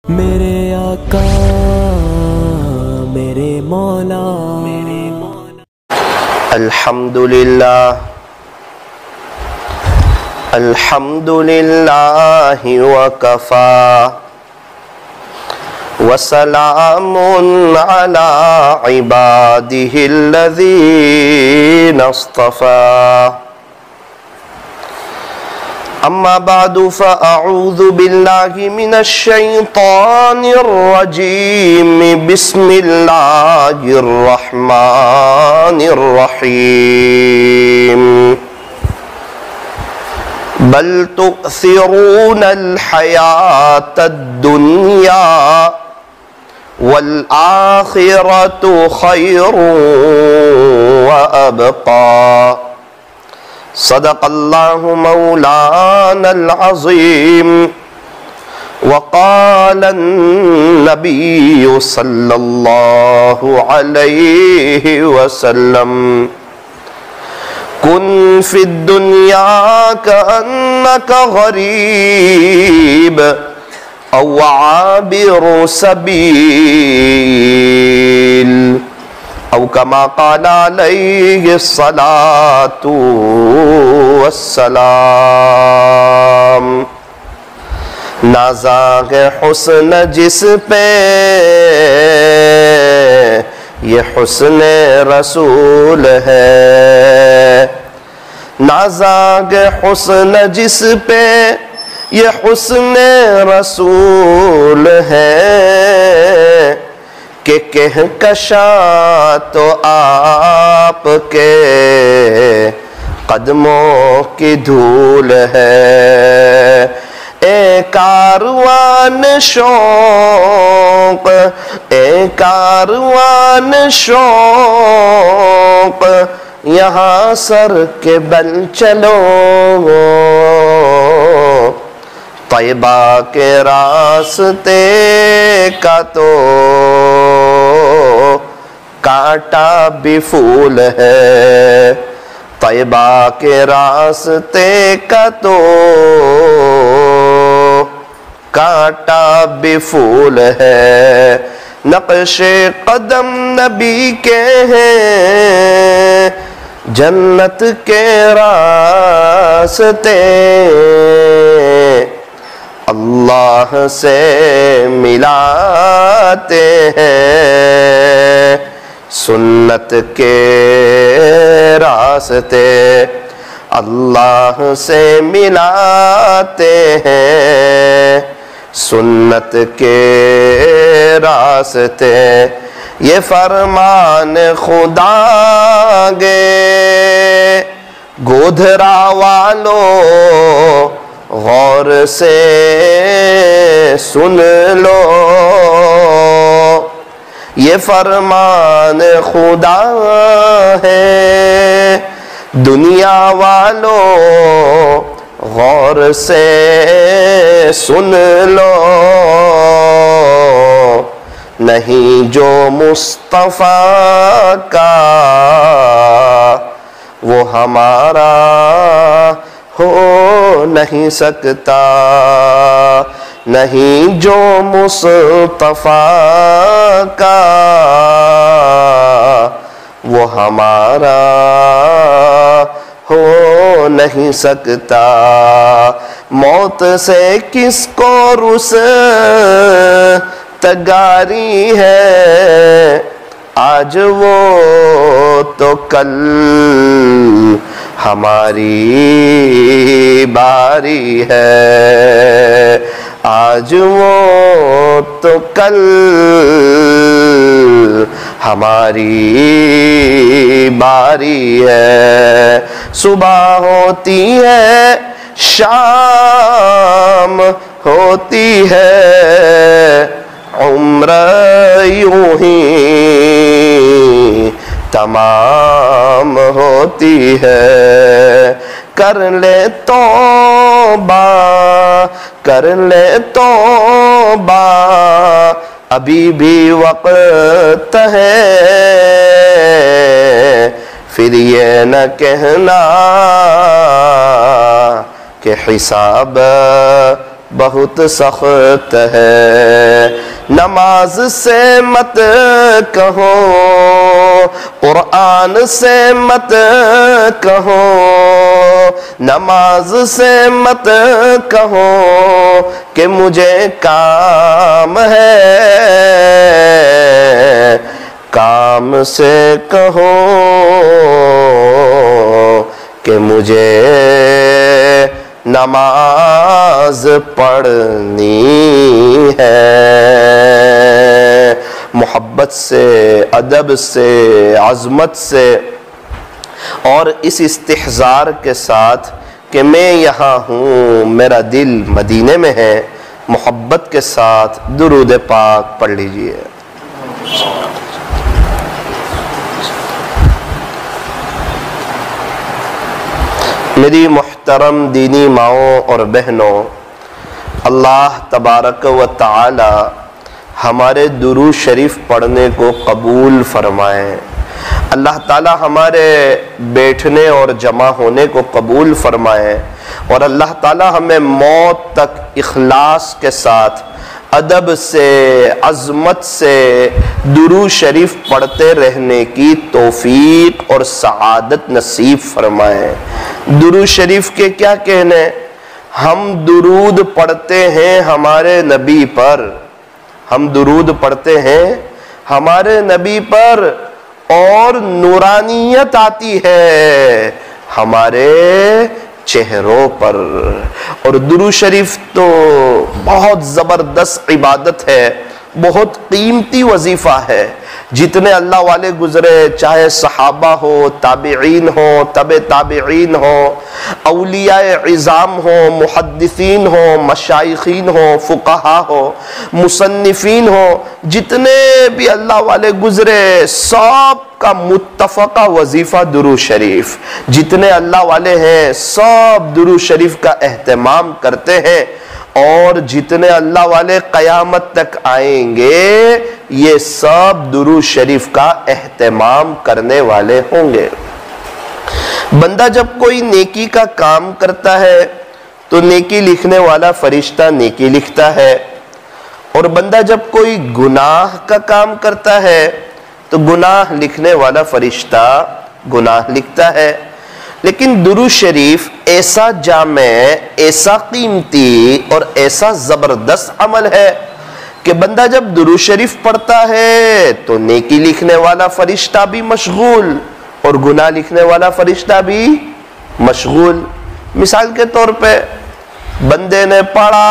मेरे आका मेरे मौला अल्हम्दुलिल्लाह वकफा वसलामुन अला इबादिहिल्लज़ीना इस्तफ़ा। अम्मा बादु फ़अऊज़ु बिल्लाहि मिनश शैतानिर रजीम। बिस्मिल्लाहिर रहमानिर रहीम। बल तुअसिरूनल हयातद दुनिया वल आखिरतु खैरुन व अबक़ा। सदक़ल्लाहु मौलानल अज़ीम। वक़ालन नबिय्यु सल्लल्लाहु अलैहि वसल्लम कुन फ़िद दुनिया कअन्नका गरीब औ आबिरु सबील औ कमा क़ाला अलैहि सलातु वस्सलाम। नाज़ाग़े हुस्न जिस पे ये हुस्ने रसूल है, नाज़ाग़े हुस्न जिस पे ये हुस्ने रसूल है कि कहकशा तो आपके कदमों की धूल है। ए कारवान शौक़, ए कारवान शौक़, यहाँ सर के बल चलो। तैबा के रास्ते का तो कांटा भी फूल है, तैबा के रास्ते का तो कांटा भी फूल है। नक्शे कदम नबी के हैं, जन्नत के रास्ते अल्लाह से मिलाते हैं। सुन्नत के रास्ते अल्लाह से मिलाते हैं, सुन्नत के रास्ते। ये फरमान खुदा गे गोधरा वालों गौर से सुन लो। ये फरमान खुदा है दुनिया वालों गौर से सुन लो। नहीं जो मुस्तफ़ा का वो हमारा हो नहीं सकता, नहीं जो मुस्तफ़ा का वो हमारा हो नहीं सकता। मौत से किसको रुस्तगारी है, आज वो तो कल हमारी बारी है। आज वो तो कल हमारी बारी है। सुबह होती है शाम होती है, उम्र यूं ही तमाम होती है। कर ले तौबा, कर ले तौबा, अभी भी वक्त है। फिर ये न कहना कि हिसाब बहुत सख्त है। नमाज से मत कहो, कुरान से मत कहो, नमाज से मत कहो कि मुझे काम है, काम से कहो कि मुझे नमाज पढ़नी है। मोहब्बत से, अदब से, अज़मत से और इस इस्तिहज़ार के साथ कि मैं यहाँ हूँ, मेरा दिल मदीने में है, मोहब्बत के साथ दुरूद पाक पढ़ लीजिए। मेरी मुहतरम दीनी माओं और बहनों, अल्लाह तबारक व तआला हमारे दुरूद शरीफ पढ़ने को कबूल फरमाए। अल्लाह ताला हमारे बैठने और जमा होने को कबूल फरमाए और अल्लाह ताला हमें मौत तक इखलास के साथ, अदब से, अज़मत से दुरूद शरीफ पढ़ते रहने की तौफीक और सआदत नसीब फरमाए। दुरूद शरीफ के क्या कहने, हम दुरूद पढ़ते हैं हमारे नबी पर, हम दुरूद पढ़ते हैं हमारे नबी पर और नूरानियत आती है हमारे चेहरों पर। और दुरूद शरीफ तो बहुत ज़बरदस्त इबादत है, बहुत कीमती वजीफ़ा है। जितने अल्लाह वाले गुजरे, चाहे सहाबा हो, ताबिईन हो, तबे ताबिईन हो, औलियाए इज़ाम हो, मुहद्दिसीन हो, मशाइखीन हो, फुक़हा हो, मुसन्निफीन हो, जितने भी अल्लाह वाले गुजरे सब का मुत्तफ़क़ा वजीफ़ा दुरूद शरीफ। जितने अल्लाह वाले हैं सब दुरूद शरीफ का एहतमाम करते हैं और जितने अल्लाह वाले क़यामत तक आएंगे ये सब दुरूद शरीफ का एहतमाम करने वाले होंगे। बंदा जब कोई नेकी का काम करता है तो नेकी लिखने वाला फरिश्ता नेकी लिखता है, और बंदा जब कोई गुनाह का काम करता है तो गुनाह लिखने वाला फरिश्ता गुनाह लिखता है। लेकिन दुरूद शरीफ ऐसा जामे, ऐसा कीमती और ऐसा ज़बरदस्त अमल है कि बंदा जब दुरूद शरीफ पढ़ता है तो नेकी लिखने वाला फरिश्ता भी मशगूल और गुनाह लिखने वाला फरिश्ता भी मशगूल। मिसाल के तौर पे बंदे ने पढ़ा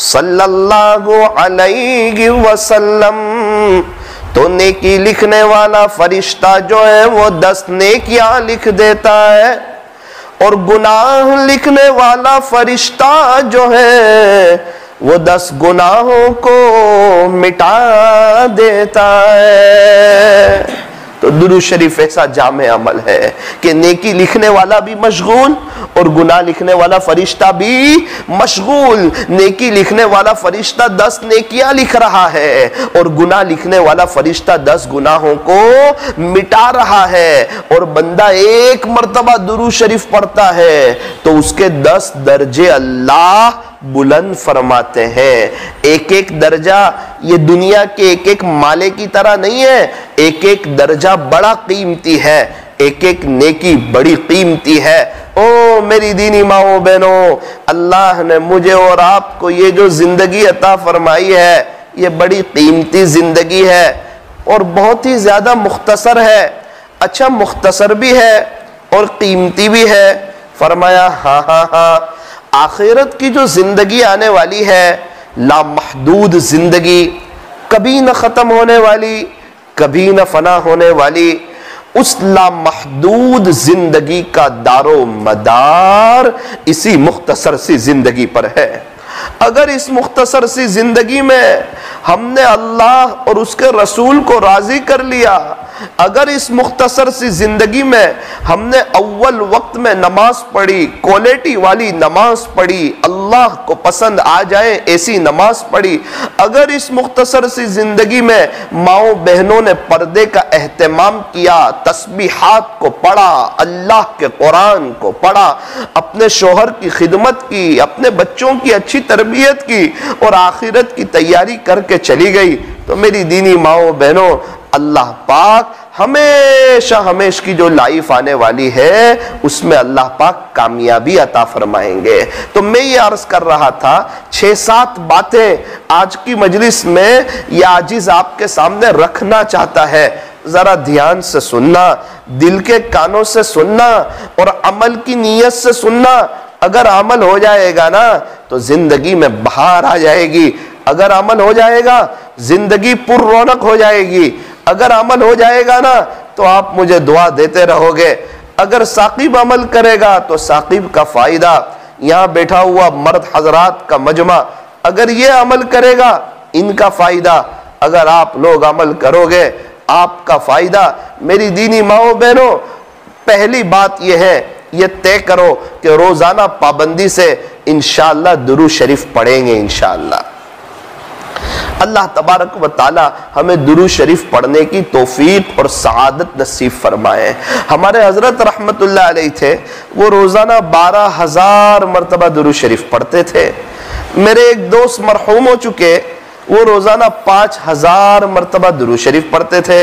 सल्लल्लाहु अलैहि वसल्लम तो नेकी लिखने वाला फरिश्ता जो है वो 10 नेकियां लिख देता है, और गुनाह लिखने वाला फरिश्ता जो है वो 10 गुनाहों को मिटा देता है। तो दुरूद शरीफ ऐसा जामे अमल है कि नेकी लिखने वाला भी मशगूल और गुनाह लिखने वाला फरिश्ता भी मशगूल। नेकी लिखने वाला फरिश्ता 10 नेकियां लिख रहा है और गुनाह लिखने वाला फरिश्ता 10 गुनाहों को मिटा रहा है। और बंदा एक मर्तबा दुरूद शरीफ पढ़ता है तो उसके 10 दर्जे अल्लाह बुलंद फरमाते हैं। एक एक दर्जा ये दुनिया के एक एक माले की तरह नहीं है, एक एक दर्जा बड़ा कीमती है, एक एक नेकी बड़ी कीमती है। ओ मेरी दीनी माओ बहनों, अल्लाह ने मुझे और आपको ये जो जिंदगी अता फरमाई है ये बड़ी कीमती जिंदगी है और बहुत ही ज्यादा मुख्तसर है। अच्छा, मुख्तसर भी है और कीमती भी है। फरमाया हाँ हाँ हाँ, आखिरत की जो जिंदगी आने वाली है लामहदूद जिंदगी, कभी न खत्म होने वाली, कभी न फना होने वाली, उस लामहदूद जिंदगी का दारो मदार इसी मुख्तसर सी जिंदगी पर है। अगर इस मुख्तसर सी जिंदगी में हमने अल्लाह और उसके रसूल को राजी कर लिया, अगर इस मुख्तसर सी जिंदगी में हमने अव्वल वक्त में नमाज पढ़ी, क्वालिटी वाली नमाज पढ़ी, अल्लाह को पसंद आ जाए ऐसी नमाज पढ़ी, अगर इस मुख्तसर सी जिंदगी में माओ बहनों ने पर्दे का एहतमाम किया, तस्बीहात को पढ़ा, अल्लाह के कुरान को पढ़ा, अपने शोहर की खिदमत की, अपने बच्चों की अच्छी तरबियत की और आखिरत की तैयारी करके के चली गई, तो मेरी दीनी माओ बहनों, अल्लाह पाक हमेशा हमेशा की जो लाइफ आने वाली है उसमें अल्लाह पाक कामयाबी अता फरमाएंगे। तो मैं ये अर्ज कर रहा था 6-7 बातें आज की मजलिस में ये आजिज आपके सामने रखना चाहता है। जरा ध्यान से सुनना, दिल के कानों से सुनना और अमल की नीयत से सुनना। अगर अमल हो जाएगा ना तो जिंदगी में बहार आ जाएगी। अगर अमल हो जाएगा जिंदगी पुर रौनक हो जाएगी। अगर अमल हो जाएगा ना तो आप मुझे दुआ देते रहोगे। अगर साकिब अमल करेगा तो साकिब का फायदा, यहाँ बैठा हुआ मर्द हजरात का मजमा अगर ये अमल करेगा इनका फायदा, अगर आप लोग अमल करोगे आपका फायदा। मेरी दीनी माओ बहनों, पहली बात यह है, ये तय करो कि रोजाना पाबंदी से इंशाअल्लाह दुरूद शरीफ पढ़ेंगे। इंशाअल्लाह अल्लाह तबारक व ताला हमें दुरूद शरीफ पढ़ने की तौफीक और सआदत नसीब फरमाए। हमारे हजरत रहमतुल्लाह अलैह थे, वो रोजाना 12,000 मरतबा दुरूद शरीफ पढ़ते थे। मेरे एक दोस्त मरहूम हो चुके, वो रोजाना 5,000 मरतबा दुरूद शरीफ पढ़ते थे।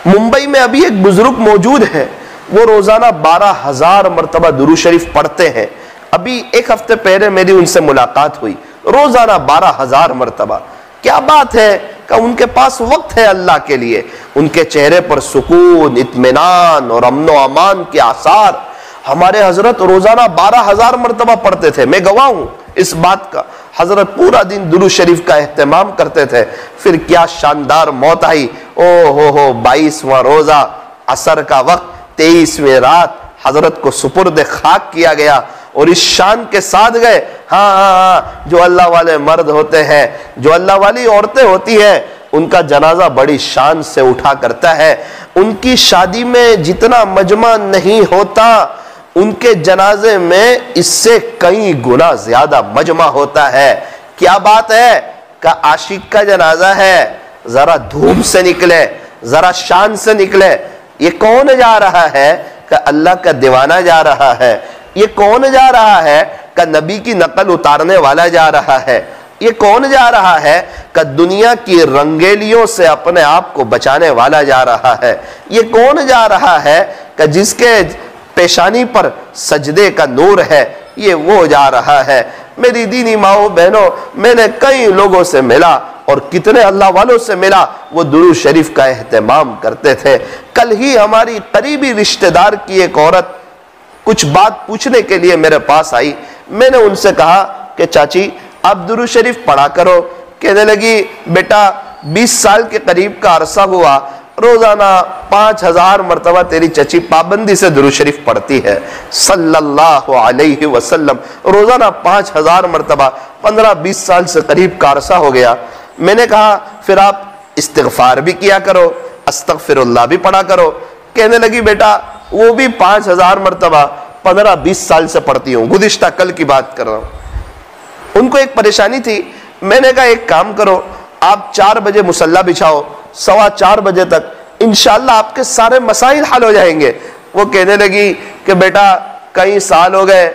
मुंबई में अभी एक बुजुर्ग मौजूद है, वो रोजाना 12,000 मरतबा दुरूद शरीफ पढ़ते हैं। अभी एक हफ्ते पहले मेरी उनसे मुलाकात हुई, रोजाना 12,000 मरतबा। क्या बात है कि उनके पास वक्त है अल्लाह के लिए। उनके चेहरे पर सुकून, इत्मीनान और अमन व अमान के आसार। हमारे हजरत रोजाना 12,000 मरतबा पढ़ते थे, मैं गवाह हूं इस बात का। हजरत पूरा दिन दुरूद शरीफ का एहतमाम करते थे। फिर क्या शानदार मौत आई। ओ हो 22वां रोजा, असर का वक्त, 23वीं रात हजरत को सुपुर्द खाक किया गया और इस शान के साथ गए। हाँ, जो अल्लाह वाले मर्द होते हैं, जो अल्लाह वाली औरतें होती है, उनका जनाजा बड़ी शान से उठा करता है। उनकी शादी में जितना मजमा नहीं होता, उनके जनाजे में इससे कई गुना ज्यादा मजमा होता है। क्या बात है का आशिक का जनाजा है, जरा धूम से निकले, जरा शान से निकले। ये कौन जा रहा है का अल्लाह का दीवाना जा रहा है। ये कौन जा रहा है का नबी की नकल उतारने वाला जा रहा है। ये कौन जा रहा है का दुनिया की रंगेलियों से अपने आप को बचाने वाला जा रहा है। ये कौन जा रहा है का जिसके पेशानी पर सजदे का नूर है, ये वो जा रहा है। मेरी दीनी माओ बहनों, मैंने कई लोगों से मिला और कितने अल्लाह वालों से मिला, वो दुरूद शरीफ का एहतमाम करते थे। कल ही हमारी करीबी रिश्तेदार की एक औरत कुछ बात पूछने के लिए मेरे पास आई। मैंने उनसे कहा कि चाची आप दुरूद शरीफ पढ़ा करो। कहने लगी बेटा 20 साल के करीब का अरसा हुआ, रोजाना 5,000 मरतबा तेरी चची पाबंदी से दुरूद शरीफ पढ़ती है सल्लल्लाहु अलैहि वसल्लम। रोजाना 5,000 मरतबा, 15-20 साल से करीब का अरसा हो गया। मैंने कहा फिर आप इस्तिगफार भी किया करो, अस्तगफिरुल्लाह भी पढ़ा करो। कहने लगी बेटा वो भी 5,000 मरतबा 15-20 साल से पढ़ती हूँ, गुज़िश्ता कल की बात कर रहा हूँ। उनको एक परेशानी थी। मैंने कहा एक काम करो, आप 4 बजे मुसल्ला बिछाओ, 4:15 बजे तक इंशाअल्लाह आपके सारे मसाइल हल हो जाएंगे। वो कहने लगी कि बेटा कई साल हो गए,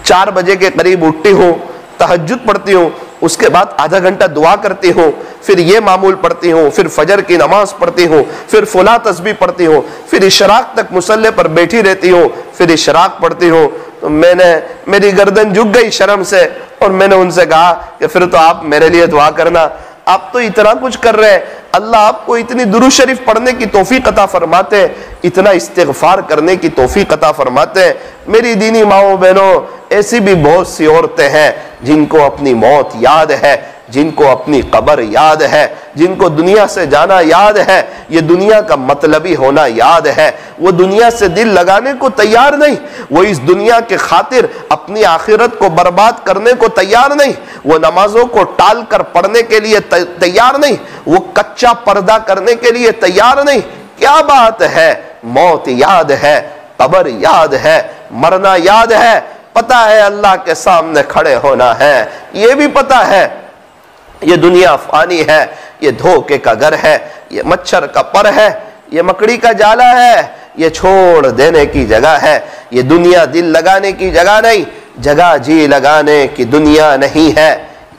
4 बजे के करीब उठती हूँ, तहज्जुद पढ़ती हूँ, उसके बाद आधा घंटा दुआ करती हूँ, फिर ये मामूल पढ़ती हूँ, फिर फजर की नमाज पढ़ती हूँ, फिर फुला तस्बीह पढ़ती हूँ, फिर इशराक तक मुसल्ले पर बैठी रहती हूँ, फिर इशराक पढ़ती हूँ। तो मेरी गर्दन झुक गई शर्म से और मैंने उनसे कहा कि फिर तो आप मेरे लिए दुआ करना। आप तो इतना कुछ कर रहे हैं, अल्लाह आपको इतनी दुरूद शरीफ पढ़ने की तौफीक अता फरमाते हैं, इतना इस्तिगफार करने की तौफीक अता फरमाते हैं। मेरी दीनी माओ बहनों, ऐसी भी बहुत सी औरतें हैं जिनको अपनी मौत याद है, जिनको अपनी कब्र याद है, जिनको दुनिया से जाना याद है, ये दुनिया का मतलबी होना याद है। वो दुनिया से दिल लगाने को तैयार नहीं, वो इस दुनिया के खातिर अपनी आखिरत को बर्बाद करने को तैयार नहीं, वो नमाजों को टाल कर पढ़ने के लिए तैयार नहीं, वो कच्चा पर्दा करने के लिए तैयार नहीं। क्या बात है, मौत याद है, कब्र याद है, मरना याद है, पता है अल्लाह के सामने खड़े होना है, ये भी पता है ये दुनिया फानी है, ये धोखे का घर है, ये मच्छर का पर है, ये मकड़ी का जाला है, ये छोड़ देने की जगह है। ये दुनिया दिल लगाने की जगह नहीं, जगह जी लगाने की दुनिया नहीं है।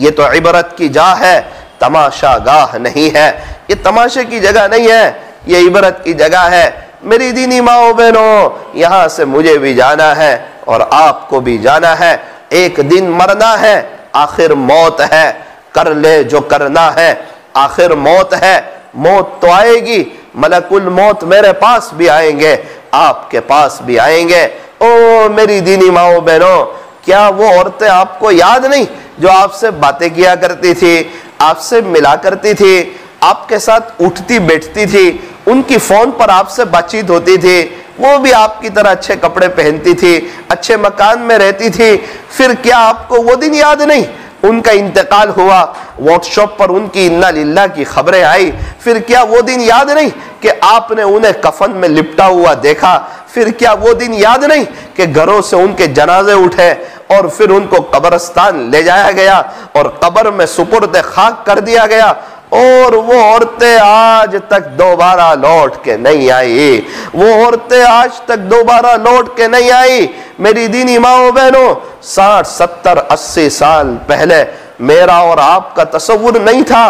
ये तो इबरत की जा है, तमाशागाह नहीं है, ये तमाशे की जगह नहीं है, ये इबरत की जगह है। मेरी दीनी माओ बहनों, यहाँ से मुझे भी जाना है और आपको भी जाना है। एक दिन मरना है, आखिर मौत है। कर ले जो करना है, आखिर मौत है। मौत तो आएगी, मलकुल मौत मेरे पास भी आएंगे, आपके पास भी आएंगे। ओ मेरी दीनी माओ बहनों, क्या वो औरतें आपको याद नहीं जो आपसे बातें किया करती थी, आपसे मिला करती थी, आपके साथ उठती बैठती थी, उनकी फोन पर आपसे बातचीत होती थी, वो भी आपकी तरह अच्छे कपड़े पहनती थी, अच्छे मकान में रहती थी। फिर क्या आपको वो दिन याद नहीं? उनका इंतकाल हुआ, व्हाट्सएप पर उनकी इन्ना लिल्लाह की खबरें आई। फिर क्या वो दिन याद नहीं कि आपने उन्हें कफन में लिपटा हुआ देखा? फिर क्या वो दिन याद नहीं कि घरों से उनके जनाजे उठे और फिर उनको कब्रिस्तान ले जाया गया और कब्र में सुपुर्द खाक कर दिया गया और वो औरतें आज तक दोबारा लौट के नहीं आई? वो औरतें आज तक दोबारा लौट के नहीं आई। मेरी दीनी माओ बहनों, 60, 70, 80 साल पहले मेरा और आपका तसव्वुर नहीं था।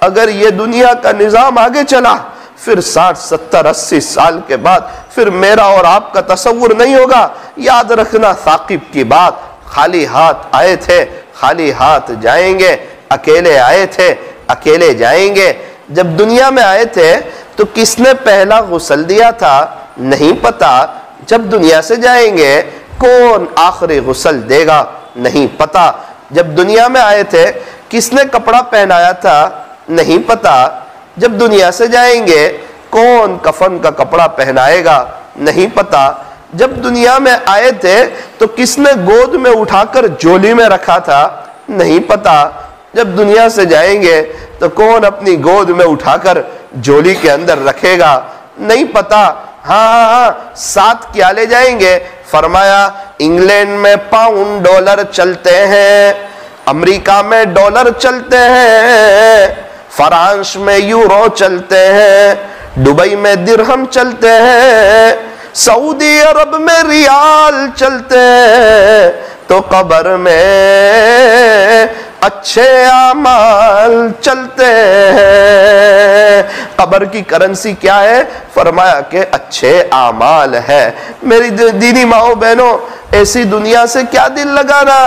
अगर ये दुनिया का निजाम आगे चला, फिर 60, 70, 80 साल के बाद फिर मेरा और आपका तसव्वुर नहीं होगा। याद रखना साकिब की बात, खाली हाथ आए थे, खाली हाथ जाएंगे। अकेले आए थे, अकेले जाएंगे। जब दुनिया में आए थे तो किसने पहला गुस्ल दिया था नहीं पता। जब दुनिया से जाएंगे कौन आखिरी गुस्ल देगा नहीं पता। जब दुनिया में आए थे किसने कपड़ा पहनाया था नहीं पता। जब दुनिया से जाएंगे कौन कफन का कपड़ा पहनाएगा नहीं पता। जब दुनिया में आए थे तो किसने गोद में उठाकर झोली में रखा था नहीं पता। जब दुनिया से जाएंगे तो कौन अपनी गोद में उठाकर झोली के अंदर रखेगा नहीं पता। हाँ, साथ क्या ले जाएंगे? फरमाया इंग्लैंड में पाउंड डॉलर चलते हैं, अमेरिका में डॉलर चलते हैं, फ्रांस में यूरो चलते हैं, दुबई में दिरहम चलते हैं, सऊदी अरब में रियाल चलते हैं, तो कब्र में अच्छे आमाल चलते हैं। कब्र की करेंसी क्या है? फरमाया कि अच्छे आमाल है। मेरी दीनी माओ बहनों, ऐसी दुनिया से क्या दिल लगाना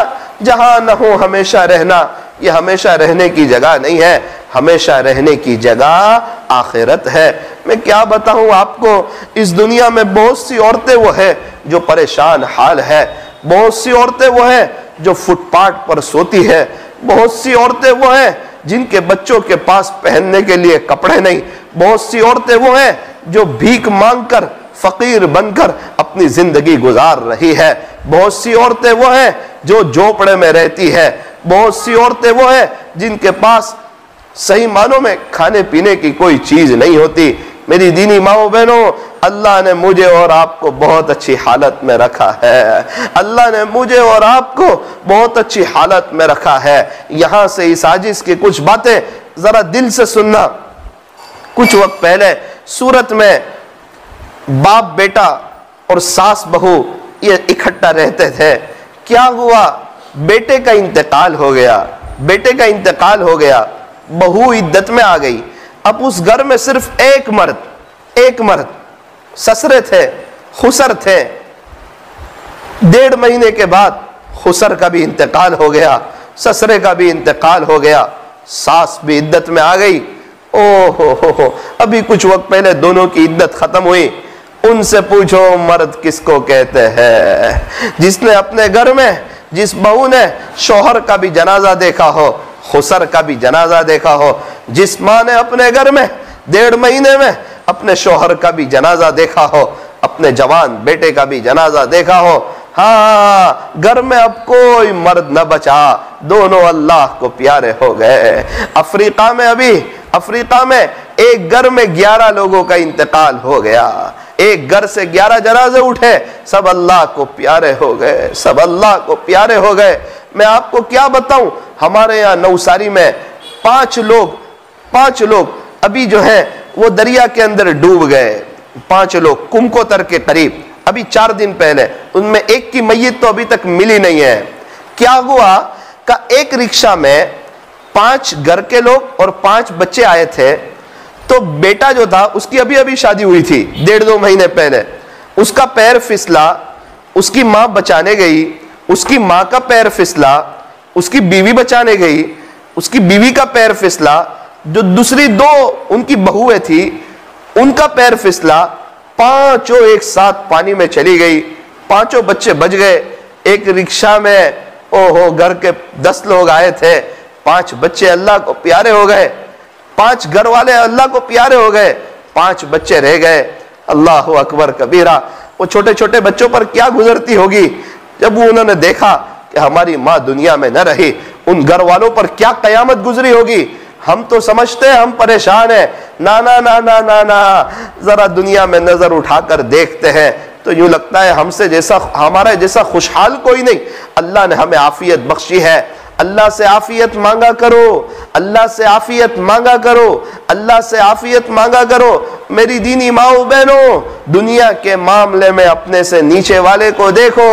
जहां न हो हमेशा रहना। ये हमेशा रहने की जगह नहीं है, हमेशा रहने की जगह आखिरत है। मैं क्या बताऊं आपको, इस दुनिया में बहुत सी औरतें वो है जो परेशान हाल है, बहुत सी औरतें वो है जो फुटपाथ पर सोती है, बहुत सी औरतें वो हैं जिनके बच्चों के पास पहनने के लिए कपड़े नहीं, बहुत सी औरतें वो हैं जो भीख मांगकर फकीर बनकर अपनी जिंदगी गुजार रही है, बहुत सी औरतें वो हैं जो झोपड़े में रहती है, बहुत सी औरतें वो हैं जिनके पास सही मानों में खाने पीने की कोई चीज नहीं होती। मेरी दीनी माओ बहनों, अल्लाह ने मुझे और आपको बहुत अच्छी हालत में रखा है। अल्लाह ने मुझे और आपको बहुत अच्छी हालत में रखा है। यहां से इस आजिज की कुछ बातें जरा दिल से सुनना। कुछ वक्त पहले सूरत में बाप बेटा और सास बहू ये इकट्ठा रहते थे। क्या हुआ? बेटे का इंतकाल हो गया, बेटे का इंतकाल हो गया, बहू इद्दत में आ गई। अब उस घर में सिर्फ एक मर्द ससरे थे, खुसर थे। 1.5 महीने के बाद खुसर का भी इंतकाल हो गया, ससरे का भी इंतकाल हो गया, सास भी इद्दत में आ गई। ओ हो, अभी कुछ वक्त पहले दोनों की इद्दत खत्म हुई। उनसे पूछो मर्द किसको कहते हैं? जिसने अपने घर में, जिस बहू ने शौहर का भी जनाजा देखा हो, खुसर का भी जनाजा देखा हो, जिस माँ ने अपने घर में 1.5 महीने में अपने शौहर का भी जनाजा देखा हो, अपने जवान बेटे का भी जनाजा देखा हो। हाँ, घर में अब कोई मर्द न बचा, दोनों अल्लाह को प्यारे हो गए। अफ्रीका में एक घर में 11 लोगों का इंतकाल हो गया। एक घर से 11 जनाजे उठे, सब अल्लाह को प्यारे हो गए, सब अल्लाह को प्यारे हो गए। मैं आपको क्या बताऊं, हमारे यहाँ नवसारी में 5 लोग अभी जो है वो दरिया के अंदर डूब गए। 5 लोग कुमकोतर के करीब, अभी 4 दिन पहले। उनमें एक की मैयत तो अभी तक मिली नहीं है। क्या हुआ? का एक रिक्शा में 5 घर के लोग और 5 बच्चे आए थे। तो बेटा जो था उसकी अभी अभी शादी हुई थी 1.5-2 महीने पहले, उसका पैर फिसला, उसकी मां बचाने गई, उसकी मां का पैर फिसला, उसकी बीवी बचाने गई, उसकी बीवी का पैर फिसला, जो दूसरी 2 उनकी बहुएं थी उनका पैर फिसला, 5 एक साथ पानी में चली गई, 5 बच्चे बच गए। एक रिक्शा में ओहो घर के 10 लोग आए थे, 5 बच्चे अल्लाह को प्यारे हो गए, 5 घर वाले अल्लाह को प्यारे हो गए, 5 बच्चे रह गए। अल्लाह अकबर कबीरा। वो छोटे छोटे बच्चों पर क्या गुजरती होगी जब वो उन्होंने देखा कि हमारी माँ दुनिया में न रही, उन घर वालों पर क्या कयामत गुजरी होगी। हम तो समझते हैं हम परेशान हैं, ना ना ना ना ना ना, जरा दुनिया में नजर उठाकर देखते हैं तो यूं लगता है हमसे जैसा, हमारा जैसा खुशहाल कोई नहीं। अल्लाह ने हमें आफियत बख्शी है, अल्लाह से आफियत मांगा करो, अल्लाह से आफियत मांगा करो, अल्लाह से आफियत मांगा करो। मेरी दीनी माओ बहनों, दुनिया के मामले में अपने से नीचे वाले को देखो,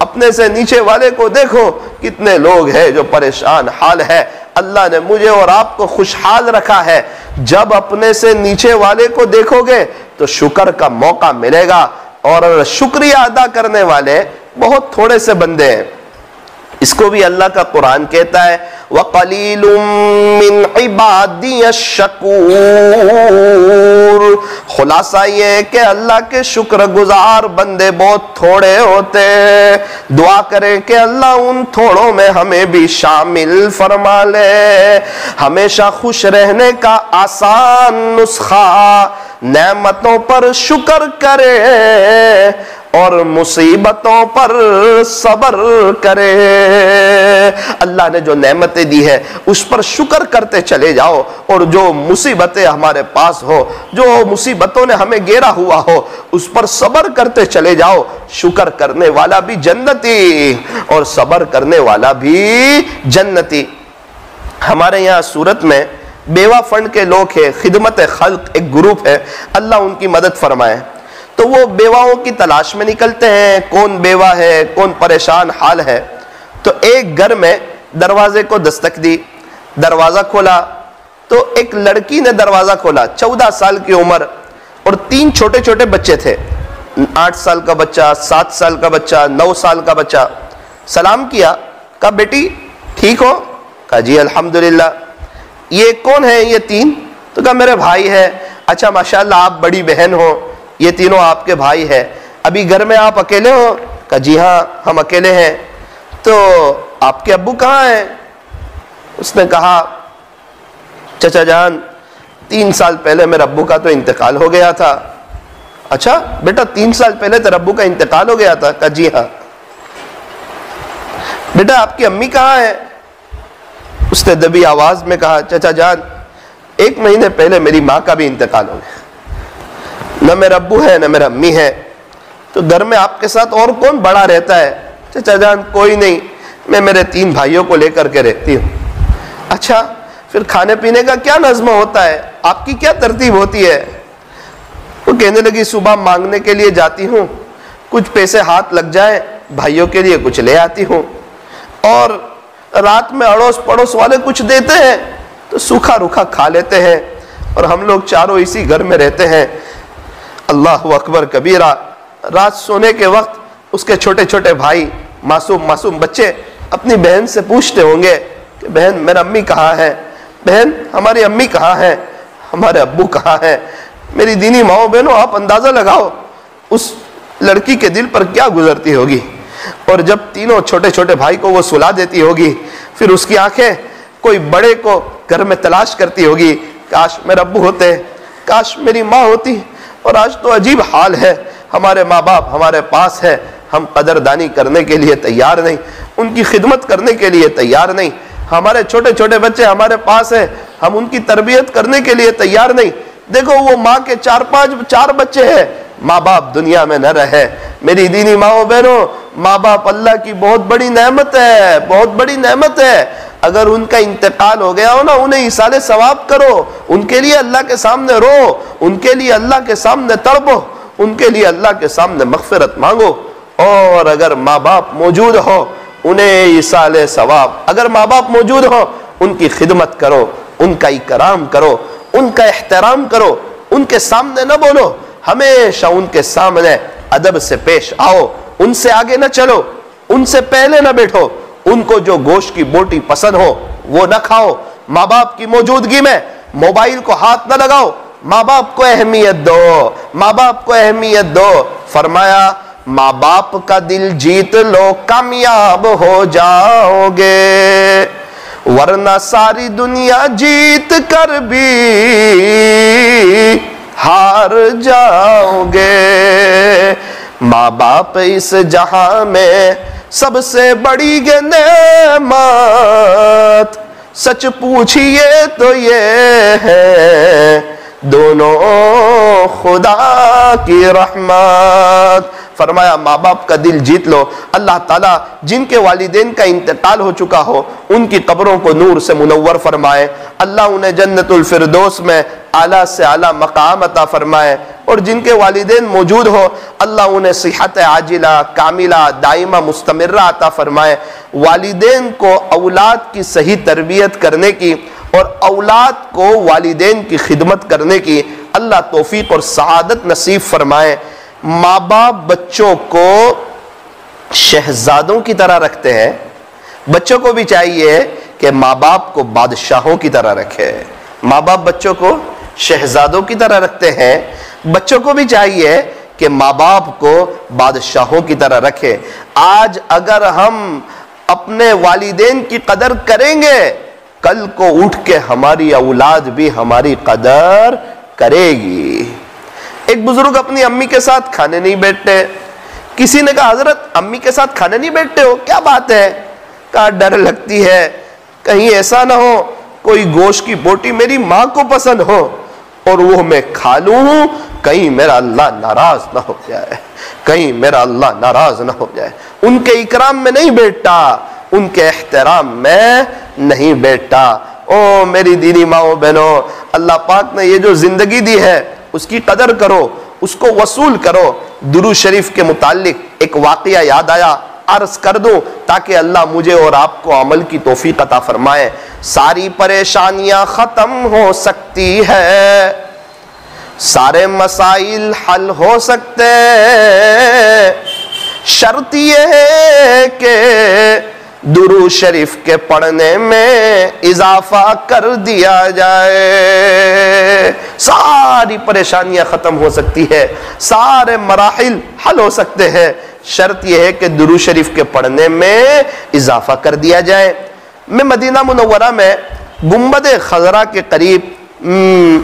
अपने से नीचे वाले को देखो, कितने लोग हैं जो परेशान हाल है। अल्लाह ने मुझे और आपको खुशहाल रखा है। जब अपने से नीचे वाले को देखोगे तो शुक्र का मौका मिलेगा, और शुक्रिया अदा करने वाले बहुत थोड़े से बंदे हैं। इसको भी अल्लाह का कुरान कहता है, वक़लीलुम मिन इबादियश शकूर। खुलासा ये है कि अल्लाह के शुक्रगुजार बंदे बहुत थोड़े होते हैं। दुआ करें कि अल्लाह उन थोड़ों में हमें भी शामिल फरमा ले। हमेशा खुश रहने का आसान नुस्खा, नेमतों पर शुक्र करे और मुसीबतों पर सब्र करे। अल्लाह ने जो नेमतें दी है उस पर शुक्र करते चले जाओ, और जो मुसीबतें हमारे पास हो, जो मुसीबतों ने हमें घेरा हुआ हो, उस पर सब्र करते चले जाओ। शुक्र करने वाला भी जन्नती और सब्र करने वाला भी जन्नती। हमारे यहाँ सूरत में बेवा फंड के लोग हैं, खिदमत खल्क एक ग्रुप है, अल्लाह उनकी मदद फरमाए। तो वो बेवाओं की तलाश में निकलते हैं, कौन बेवा है, कौन परेशान हाल है। तो एक घर में दरवाजे को दस्तक दी, दरवाजा खोला तो एक लड़की ने दरवाजा खोला, 14 साल की उम्र, और 3 छोटे छोटे बच्चे थे, 8 साल का बच्चा, 7 साल का बच्चा, 9 साल का बच्चा। सलाम किया, कहा बेटी ठीक हो? कहा जी अल्हम्दुलिल्लाह। ये कौन है ये 3? तो कहा मेरे भाई है। अच्छा माशाल्लाह, आप बड़ी बहन हो, ये तीनों आपके भाई है। अभी घर में आप अकेले हो? कहा जी हाँ हम अकेले हैं। तो आपके अब्बू कहाँ हैं? उसने कहा चचा जान 3 साल पहले मेरे अब्बू का तो इंतकाल हो गया था। अच्छा बेटा 3 साल पहले तेरे अब्बू का इंतकाल हो गया था? कहा जी हाँ। बेटा आपकी अम्मी कहाँ है? उसने दबी आवाज में कहा चचा जान 1 महीने पहले मेरी माँ का भी इंतकाल हो गया, न मेरा अब्बू है न मेरा अम्मी है। तो घर में आपके साथ और कौन बड़ा रहता है? चचा जान कोई नहीं, मैं मेरे 3 भाइयों को लेकर के रहती हूँ। अच्छा फिर खाने पीने का क्या नज़्म होता है, आपकी क्या तरतीब होती है? वो कहने लगी सुबह मांगने के लिए जाती हूँ, कुछ पैसे हाथ लग जाए भाइयों के लिए कुछ ले आती हूँ, और रात में अड़ोस पड़ोस वाले कुछ देते हैं तो सूखा रूखा खा लेते हैं, और हम लोग चारों इसी घर में रहते हैं। अल्लाह अकबर कबीरा। रात सोने के वक्त उसके छोटे छोटे भाई मासूम मासूम बच्चे अपनी बहन से पूछते होंगे कि बहन मेरा अम्मी कहाँ है, बहन हमारी अम्मी कहाँ है, हमारे अब्बू कहाँ है। मेरी दीनी माओ बहनों, आप अंदाजा लगाओ उस लड़की के दिल पर क्या गुजरती होगी। और जब तीनों छोटे छोटे भाई को वो सुला देती होगी, फिर उसकी आंखें कोई बड़े को घर में तलाश करती होगी, काश मेरे अब्बू होते, काश मेरी माँ होती। और आज तो अजीब हाल है, हमारे माँ बाप हमारे पास है, हम कदरदानी करने के लिए तैयार नहीं, उनकी खिदमत करने के लिए तैयार नहीं। हमारे छोटे छोटे बच्चे हमारे पास है, हम उनकी तरबियत करने के लिए तैयार नहीं। देखो वो माँ के 4 बच्चे हैं, माँ बाप दुनिया में न रहे। मेरी दीनी माओ बहनों, माँ बाप अल्लाह की बहुत बड़ी नेमत है, बहुत बड़ी नेमत है। अगर उनका इंतकाल हो गया हो ना, उन्हें इसाले सवाब करो, उनके लिए अल्लाह के सामने रो, उनके लिए अल्लाह के सामने तड़पो, उनके लिए अल्लाह के सामने मगफिरत मांगो। और अगर माँ बाप मौजूद हो उन्हें इसाले सवाब, अगर माँ बाप मौजूद हो उनकी खिदमत करो, उनका इकराम करो, उनका एहतराम करो, उनके सामने न बोलो, हमेशा उनके सामने अदब से पेश आओ, उनसे आगे न चलो, उनसे पहले न बैठो, उनको जो गोश्त की बोटी पसंद हो वो न खाओ, माँ बाप की मौजूदगी में मोबाइल को हाथ न लगाओ, माँ बाप को अहमियत दो, माँ बाप को अहमियत दो। फरमाया माँ बाप का दिल जीत लो, कामयाब हो जाओगे, वरना सारी दुनिया जीत कर भी हार जाओगे। माँ बाप इस जहां में सबसे बड़ी नेमत, सच पूछिए तो ये है दोनों खुदा की रहमत। फरमाया माँ बाप का दिल जीत लो। अल्लाह ताला जिनके वालिदैन का इंतकाल हो चुका हो उनकी कब्रों को नूर से मुनव्वर फरमाए, अल्लाह उन्हें जन्नतुल फिरदौस में आला से आला मकाम अता फरमाए, और जिनके वालिदैन मौजूद हो अल्लाह उन्हें सिहत आजिला कामिला दाइमा मुस्तमिर्रा अता फरमाए। वालिदैन को औलाद की सही तरबियत करने की और औलाद को वालिदैन की खिदमत करने की अल्लाह तौफीक और सआदत नसीब फरमाए। माँ बाप बच्चों को शहजादों की तरह रखते हैं, बच्चों को भी चाहिए कि माँ बाप को बादशाहों की तरह रखे। माँ बाप बच्चों को शहजादों की तरह रखते हैं, बच्चों को भी चाहिए कि माँ बाप को बादशाहों की तरह रखे। आज अगर हम अपने वालिदैन की कदर करेंगे, कल को उठ के हमारी औलाद भी हमारी कदर करेगी। एक बुजुर्ग अपनी अम्मी के साथ खाने नहीं बैठते, किसी ने कहा हजरत अम्मी के साथ खाने नहीं बैठते हो, क्या बात है? कहा डर लगती है कहीं ऐसा ना हो कोई गोश्त की बोटी मेरी माँ को पसंद हो और वो मैं खा लूं, कहीं मेरा अल्लाह नाराज ना हो जाए, कहीं मेरा अल्लाह नाराज ना हो जाए। उनके इकराम में नहीं बैठता, उनके एहतराम में नहीं बैठता। ओ मेरी दीनी माओ बहनों, अल्लाह पाक ने ये जो जिंदगी दी है उसकी कदर करो, उसको वसूल करो। दुरूद शरीफ के मुतालिक एक वाकया याद आया, अर्ज कर दूं ताकि अल्लाह मुझे और आपको अमल की तौफीक अता फरमाए। सारी परेशानियां खत्म हो सकती है, सारे मसाइल हल हो सकते, शर्त यह है कि दुरूद शरीफ के पढ़ने में इजाफा कर दिया जाए। सारी परेशानियां खत्म हो सकती है, सारे मराहिल हल हो सकते हैं, शर्त यह है कि दुरूद शरीफ के पढ़ने में इजाफा कर दिया जाए। मैं मदीना मुनव्वरा में गुंबद खजरा के करीब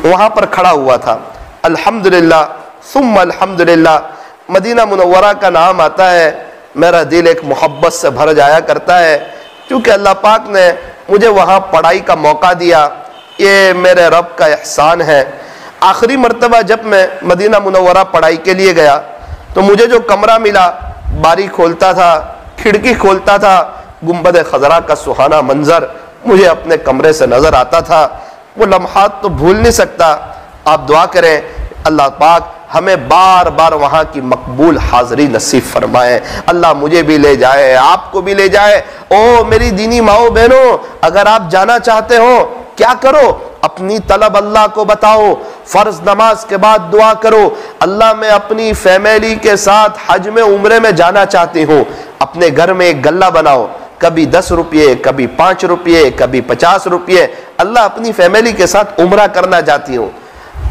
वहां पर खड़ा हुआ था। अल्हम्दुलिल्लाह सुम्मा अल्हम्दुलिल्लाह मदीना मुनव्वरा का नाम आता है, मेरा दिल एक मोहब्बत से भर जाया करता है, क्योंकि अल्लाह पाक ने मुझे वहाँ पढ़ाई का मौका दिया। ये मेरे रब का एहसान है। आखिरी मर्तबा जब मैं मदीना मुनव्वरा पढ़ाई के लिए गया तो मुझे जो कमरा मिला, बारी खोलता था, खिड़की खोलता था, गुंबद खजरा का सुहाना मंजर मुझे अपने कमरे से नजर आता था। वो लम्हात तो भूल नहीं सकता। आप दुआ करें अल्लाह पाक हमें बार बार वहाँ की मकबूल हाज़री नसीब फरमाए। अल्लाह मुझे भी ले जाए, आपको भी ले जाए। ओ मेरी दीनी माओ बहनों, अगर आप जाना चाहते हो क्या करो, अपनी तलब अल्लाह को बताओ, फर्ज नमाज के बाद दुआ करो, अल्लाह मैं अपनी फैमिली के साथ हज में उम्रे में जाना चाहती हूँ। अपने घर में एक गल्ला बनाओ, कभी 10 रुपये, कभी 5 रुपये, कभी 50 रुपये, अल्लाह अपनी फैमिली के साथ उम्रा करना चाहती हूँ।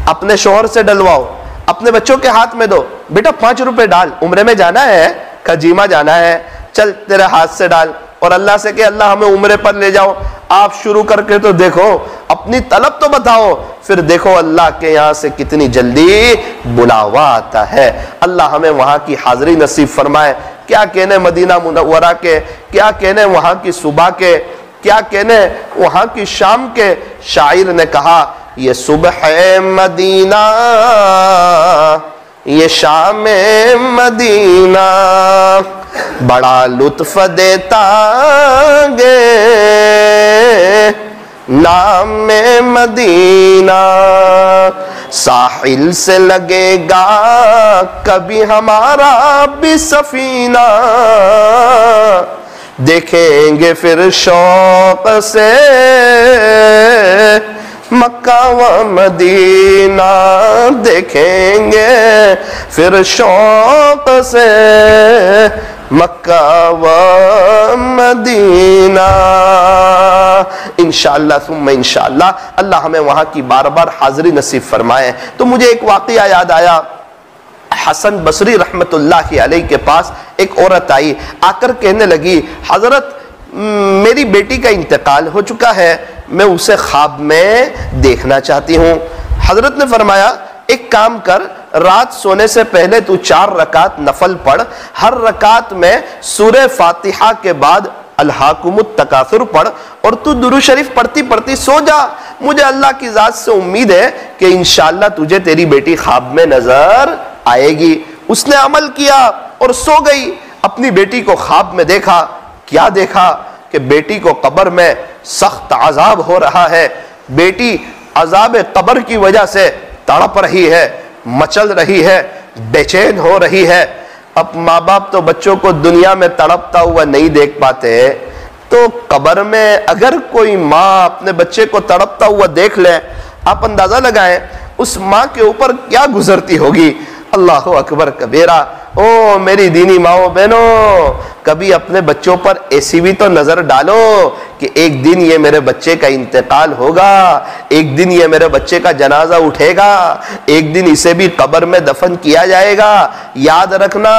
अपने शोहर से डलवाओ, अपने बच्चों के हाथ में दो, बेटा 5 रुपए डाल, उम्रे में जाना है, खजीमा जाना है, चल तेरे हाथ से डाल, और अल्लाह से कि अल्लाह हमें उम्रे पर ले जाओ। आप शुरू करके तो देखो, अपनी तलब तो बताओ, फिर देखो अल्लाह के यहाँ से कितनी जल्दी बुलावा आता है। अल्लाह हमें वहाँ की हाजिरी नसीब फरमाए। क्या कहने मदीना मुनव्वरा के, क्या कहने वहाँ की सुबह के, क्या कहने वहाँ की शाम के। शायर ने कहा ये सुबह मदीना, ये शाम मदीना, बड़ा लुत्फ देता गे नाम मदीना। साहिल से लगेगा कभी हमारा भी सफीना, देखेंगे फिर शौक से मक्का व मदीना, देखेंगे फिर शौक से मक्का व मदीना। इंशाअल्लाह सुम्मा इंशाअल्लाह अल्लाह हमें वहां की बार बार हाजिरी नसीब फरमाए। तो मुझे एक वाकया याद आया। हसन बसरी रहमतुल्लाह अलैह के पास एक औरत आई, आकर कहने लगी, हजरत मेरी बेटी का इंतकाल हो चुका है, मैं उसे ख्वाब में देखना चाहती हूँ। हजरत ने फरमाया, एक काम कर, रात सोने से पहले तू 4 रकात नफल पढ़, हर रकात में सूरह फातिहा के बाद अल्हाकुमुत तकासुर पढ़ और तू दुरूद शरीफ पढ़ती पढ़ती सो जा। मुझे अल्लाह की जात से उम्मीद है कि इंशाअल्लाह तुझे तेरी बेटी ख्वाब में नजर आएगी। उसने अमल किया और सो गई। अपनी बेटी को ख्वाब में देखा। क्या देखा कि बेटी को कब्र में सख्त अजाब हो रहा है। बेटी अजाब कब्र की वजह से तड़प रही है, मचल रही है, बेचैन हो रही है। अब माँ बाप तो बच्चों को दुनिया में तड़पता हुआ नहीं देख पाते, तो कब्र में अगर कोई माँ अपने बच्चे को तड़पता हुआ देख ले, आप अंदाजा लगाएं उस माँ के ऊपर क्या गुजरती होगी। अल्लाह अकबर कबीरा। ओ मेरी दीनी माओ बहनों, कभी अपने बच्चों पर ऐसी भी तो नजर डालो कि एक दिन ये मेरे बच्चे का इंतकाल होगा, एक दिन ये मेरे बच्चे का जनाजा उठेगा, एक दिन इसे भी कब्र में दफन किया जाएगा। याद रखना,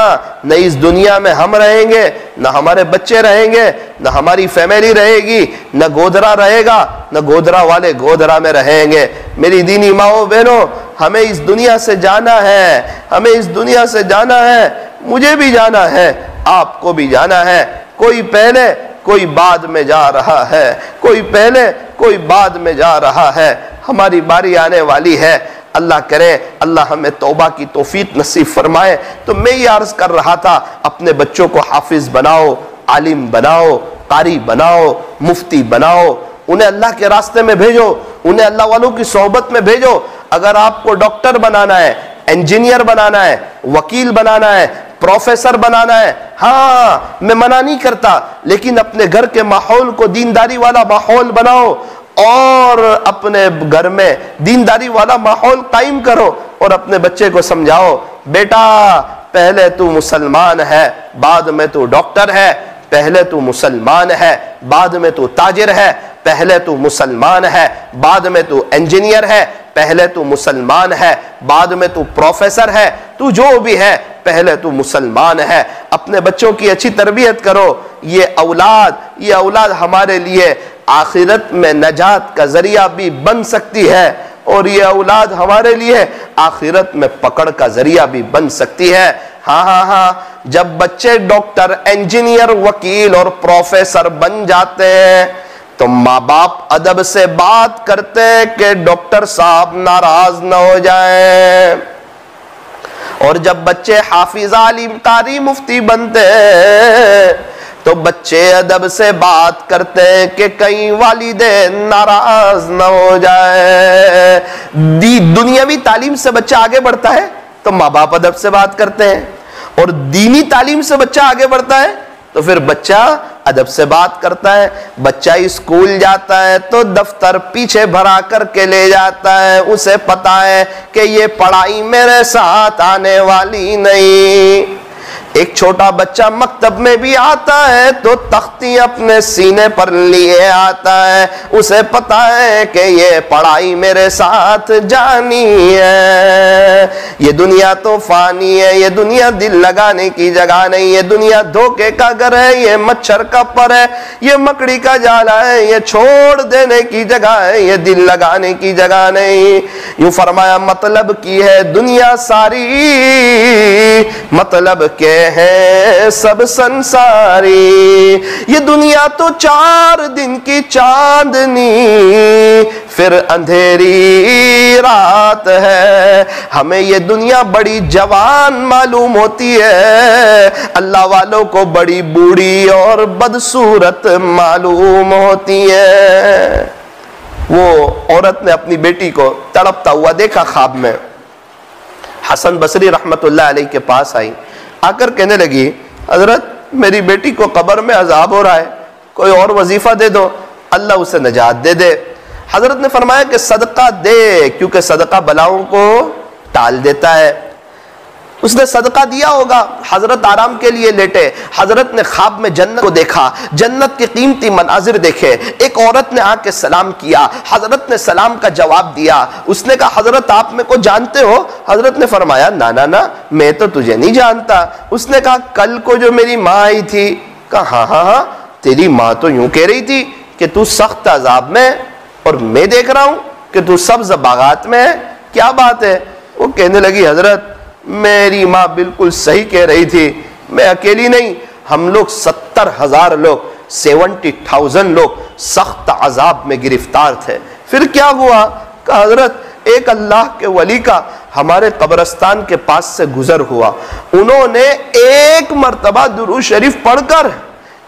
न इस दुनिया में हम रहेंगे, न हमारे बच्चे रहेंगे, न हमारी फैमिली रहेगी, न गोदरा रहेगा, न गोदरा वाले गोदरा में रहेंगे। मेरी दीनी माओ बहनों, हमें इस दुनिया से जाना है, हमें इस दुनिया से जाना है। मुझे भी जाना है, आपको भी जाना है। कोई पहले कोई बाद में जा रहा है, कोई पहले कोई बाद में जा रहा है। हमारी बारी आने वाली है। अल्लाह करे अल्लाह हमें तौबा की तौफीक नसीब फरमाए। तो मैं ये अर्ज कर रहा था, अपने बच्चों को हाफिज बनाओ, आलिम बनाओ, कारी बनाओ, मुफ्ती बनाओ, उन्हें अल्लाह के रास्ते में भेजो, उन्हें अल्लाह वालों की सोहबत में भेजो। अगर आपको डॉक्टर बनाना है, इंजीनियर बनाना है, वकील बनाना है, प्रोफेसर बनाना है, हाँ मैं मना नहीं करता, लेकिन अपने घर के माहौल को दीनदारी वाला माहौल बनाओ और अपने घर में दीनदारी वाला माहौल कायम करो और अपने बच्चे को समझाओ, बेटा पहले तू मुसलमान है, बाद में तू डॉक्टर है, पहले तू मुसलमान है, बाद में तू ताजिर है, पहले तू मुसलमान है, बाद में तू इंजीनियर है, पहले तू मुसलमान है, बाद में तू प्रोफेसर है, तू जो भी है पहले तू मुसलमान है। अपने बच्चों की अच्छी तरबियत करो। ये औलाद हमारे लिए आखिरत में नजात का जरिया भी बन सकती है और ये औलाद हमारे लिए आखिरत में पकड़ का जरिया भी बन सकती है। हाँ, जब बच्चे डॉक्टर, इंजीनियर, वकील और प्रोफेसर बन जाते हैं तो माँ बाप अदब से बात करते कि डॉक्टर साहब नाराज न हो जाएं। और जब बच्चे हाफिज, आलिम, कारी, मुफ्ती बनते तो बच्चे अदब से बात करते कि कहीं वालिदैन नाराज न हो जाए। दुनियावी तालीम से बच्चा आगे बढ़ता है तो माँ बाप अदब से बात करते हैं, और दीनी तालीम से बच्चा आगे बढ़ता है तो फिर बच्चा अदब से बात करता है। बच्चा स्कूल जाता है तो दफ्तर पीछे भरा करके ले जाता है, उसे पता है कि ये पढ़ाई मेरे साथ आने वाली नहीं। एक छोटा बच्चा मकतब में भी आता है तो तख्ती अपने सीने पर लिए आता है, उसे पता है कि ये पढ़ाई मेरे साथ जानी है। ये दुनिया तो फानी है, ये दुनिया दिल लगाने की जगह नहीं, ये दुनिया धोखे का घर है, ये मच्छर का पर है, ये मकड़ी का जाला है, ये छोड़ देने की जगह है, ये दिल लगाने की जगह नहीं। यूं फरमाया, मतलब की है दुनिया सारी, मतलब के है सब संसारी। ये दुनिया तो 4 दिन की चांदनी, फिर अंधेरी रात है। हमें ये दुनिया बड़ी जवान मालूम होती है, अल्लाह वालों को बड़ी बूढ़ी और बदसूरत मालूम होती है। वो औरत ने अपनी बेटी को तड़पता हुआ देखा ख्वाब में। हसन बसरी रहमतुल्लाह अलैह के पास आई, आकर कहने लगी, हजरत मेरी बेटी को कब्र में अजाब हो रहा है, कोई और वजीफा दे दो, अल्लाह उसे नजात दे दे। हजरत ने फरमाया कि सदका दे, क्योंकि सदका बलाओं को टाल देता है। उसने सदका दिया होगा, हजरत आराम के लिए लेटे, हजरत ने ख्वाब में जन्नत को देखा, जन्नत के कीमती मनाजिर देखे। एक औरत ने आके सलाम किया, हजरत ने सलाम का जवाब दिया। उसने कहा हजरत आप मेरे को जानते हो? हजरत ने फरमाया ना ना ना, मैं तो तुझे नहीं जानता। उसने कहा कल को जो मेरी माँ आई थी। कहा हाँ हाँ हाँ, तेरी माँ तो यूं कह रही थी कि तू सख्त अजाब में, और मैं देख रहा हूं कि तू सब्ज बागात में है, क्या बात है? वो कहने लगी हजरत मेरी माँ बिल्कुल सही कह रही थी, मैं अकेली नहीं, हम लोग 70,000 लोग, 70,000 लोग सख्त अजाब में गिरफ्तार थे। फिर क्या हुआ? कहा हजरत एक अल्लाह के वली का हमारे कब्रिस्तान के पास से गुजर हुआ, उन्होंने एक मर्तबा दुरूद शरीफ पढ़कर,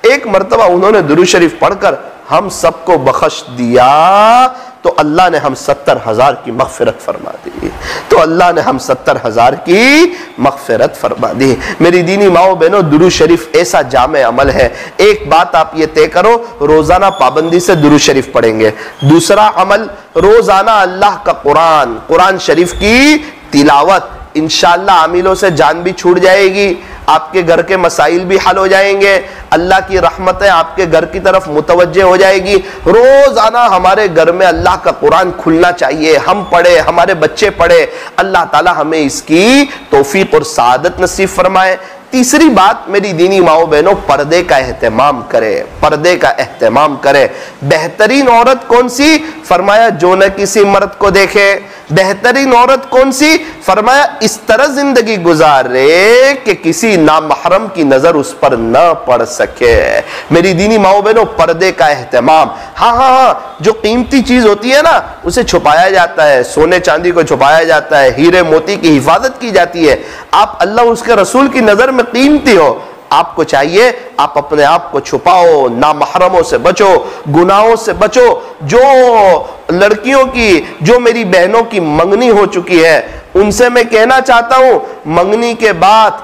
एक मर्तबा उन्होंने दुरूद शरीफ पढ़कर हम सबको बख्श दिया, तो अल्लाह ने हम 70,000 की मग़फ़िरत फरमा दी, तो अल्लाह ने हम 70,000 की मग़फ़िरत फरमा दी। मेरी दीनी माओ बहनों, दुरूद शरीफ ऐसा जामे अमल है। एक बात आप ये तय करो, रोजाना पाबंदी से दुरूद शरीफ पढ़ेंगे। दूसरा अमल, रोजाना अल्लाह का कुरान, कुरान शरीफ की तिलावत। इंशाअल्लाह आमिलों से जान भी छूट जाएगी, आपके घर के मसाइल भी हल हो जाएंगे, अल्लाह की रहमतें आपके घर की तरफ मुतवज्जे हो जाएगी। रोजाना हमारे घर में अल्लाह का कुरान खुलना चाहिए, हम पढ़े, हमारे बच्चे पढ़े। अल्लाह ताला हमें इसकी तौफीक और सादत नसीब फरमाए। तीसरी बात मेरी दीनी माओ बहनों, पर्दे का एहतमाम करे, पर्दे का एहतमाम करे। बेहतरीन औरत कौन सी? फरमाया जो न किसी मर्द को देखे। बेहतरीन औरत कौन सी? फरमाया इस तरह जिंदगी गुजारे कि किसी नामहरम की नजर उस पर न पड़ सके। मेरी दीनी माओ बहनों, पर्दे का एहतमाम। हाँ हाँ हाँ, जो कीमती चीज होती है ना, उसे छुपाया जाता है, सोने चांदी को छुपाया जाता है, हीरे मोती की हिफाजत की जाती है। आप अल्लाह उसके रसूल की नजर में कीमती हो, आपको चाहिए आप अपने आप को छुपाओ, नामहरमों से बचो, गुनाहों से बचो। जो लड़कियों की, जो मेरी बहनों की मंगनी हो चुकी है, उनसे मैं कहना चाहता हूं, मंगनी के बाद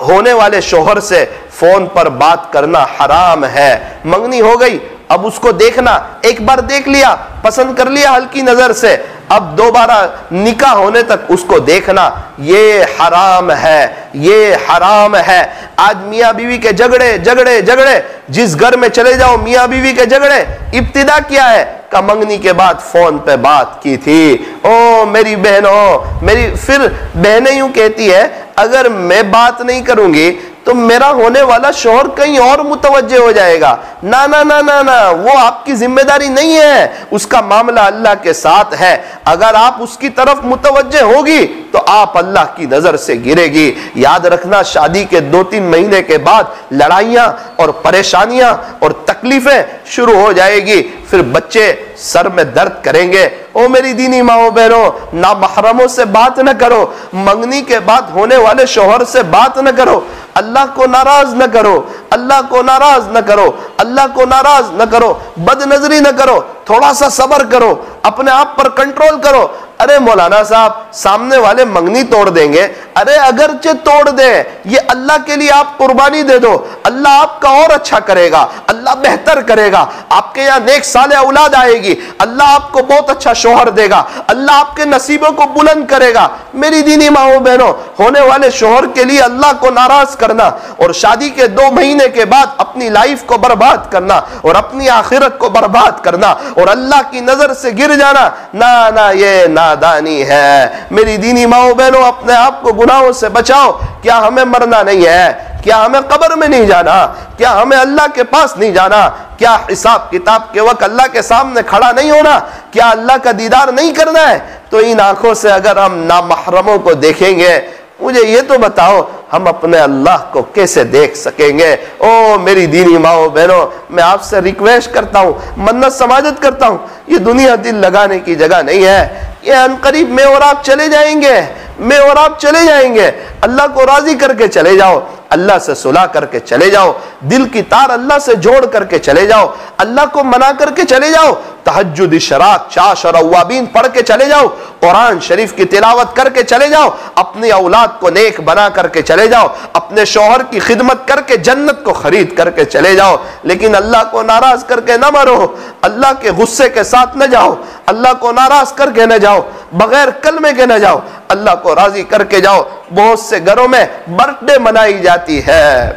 होने वाले शोहर से फोन पर बात करना हराम है। मंगनी हो गई, अब उसको देखना, एक बार देख लिया, पसंद कर लिया हल्की नजर से, अब दोबारा निकाह होने तक उसको देखना, ये हराम है, ये हराम है। आज मियाँ बीवी के झगड़े झगड़े झगड़े, जिस घर में चले जाओ मियाँ बीवी के झगड़े, इब्तिदा क्या है? का मंगनी के बाद फोन पे बात की थी। ओ मेरी बहनों, मेरी फिर बहनें यूं कहती है, अगर मैं बात नहीं करूंगी तो मेरा होने वाला शौहर कहीं और मुतवज्जे हो जाएगा। ना ना ना ना ना, वो आपकी जिम्मेदारी नहीं है, उसका मामला अल्लाह के साथ है। अगर आप उसकी तरफ मुतवज्जे होगी तो आप अल्लाह की नजर से गिरेगी। याद रखना, शादी के 2-3 महीने के बाद लड़ाइयां और परेशानियां और तकलीफें शुरू हो जाएगी, फिर बच्चे सर में दर्द करेंगे। ओ मेरी दीनी माओ बहनों, ना महरमों से बात न करो, मंगनी के बाद होने वाले शौहर से बात न करो, अल्लाह को नाराज न करो, अल्लाह को नाराज न करो, अल्लाह को नाराज न करो, बदनजरी न करो, थोड़ा सा सब्र करो, अपने आप पर कंट्रोल करो। अरे मौलाना साहब, सामने वाले मंगनी तोड़ देंगे, अरे अगरचे तोड़ दे, ये अल्लाह के लिए आप कुर्बानी दे दो, अल्लाह आपका और अच्छा करेगा, अल्लाह बेहतर करेगा, आपके यहाँ नेक साले औलाद आएगी, अल्लाह आपको बहुत अच्छा शौहर देगा, अल्लाह आपके नसीबों को बुलंद करेगा। मेरी दीनी माओ बहनों, होने वाले शौहर के लिए अल्लाह को नाराज करना और शादी के 2 महीने के बाद अपनी लाइफ को बर्बाद करना और अपनी आखिरत को बर्बाद करना और अल्लाह की नजर से गिर जाना, ना ना, ये नादानी है। मेरी दीनी माओ बहनों, अपने आप को गुनाहों से बचाओ। क्या हमें मरना नहीं है? क्या हमें कब्र में नहीं जाना? क्या हमें अल्लाह के पास नहीं जाना? क्या हिसाब किताब के वक्त अल्लाह के सामने खड़ा नहीं होना? क्या अल्लाह का दीदार नहीं करना है? तो इन आंखों से अगर हम नामहरमों को देखेंगे, मुझे ये तो बताओ हम अपने अल्लाह को कैसे देख सकेंगे? ओ मेरी दीनी माओ बहनों, मैं आपसे रिक्वेस्ट करता हूँ, मन्नत समाजत करता हूँ, ये दुनिया दिल लगाने की जगह नहीं है। ये अनकरीब मैं और आप चले जाएंगे, मैं और आप चले जाएंगे। अल्लाह को राजी करके चले जाओ, अल्लाह से सुलह करके चले जाओ, दिल की तार अल्लाह से जोड़ करके चले जाओ, अल्लाह को मना करके चले जाओ, तहज्जुद, इशराक, चाश और अव्वाबीन पढ़ के चले जाओ। कुरान शरीफ की तिलावत करके चले जाओ, अपनी औलाद को नेक बना करके चले जाओ, अपने शौहर की खिदमत करके जन्नत को खरीद करके चले जाओ। लेकिन अल्लाह को नाराज करके न मरो, अल्लाह के गुस्से के साथ न जाओ, अल्लाह को नाराज करके न जाओ, बगैर कलमे के न जाओ, अल्लाह को राजी करके जाओ। बहुत से घरों में बर्थडे मनाई जाती है,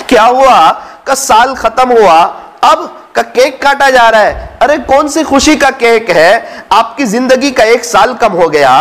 क्या हुआ का साल खत्म हुआ, अब का केक काटा जा रहा है। अरे कौन सी खुशी का केक है? आपकी जिंदगी का 1 साल कम हो गया,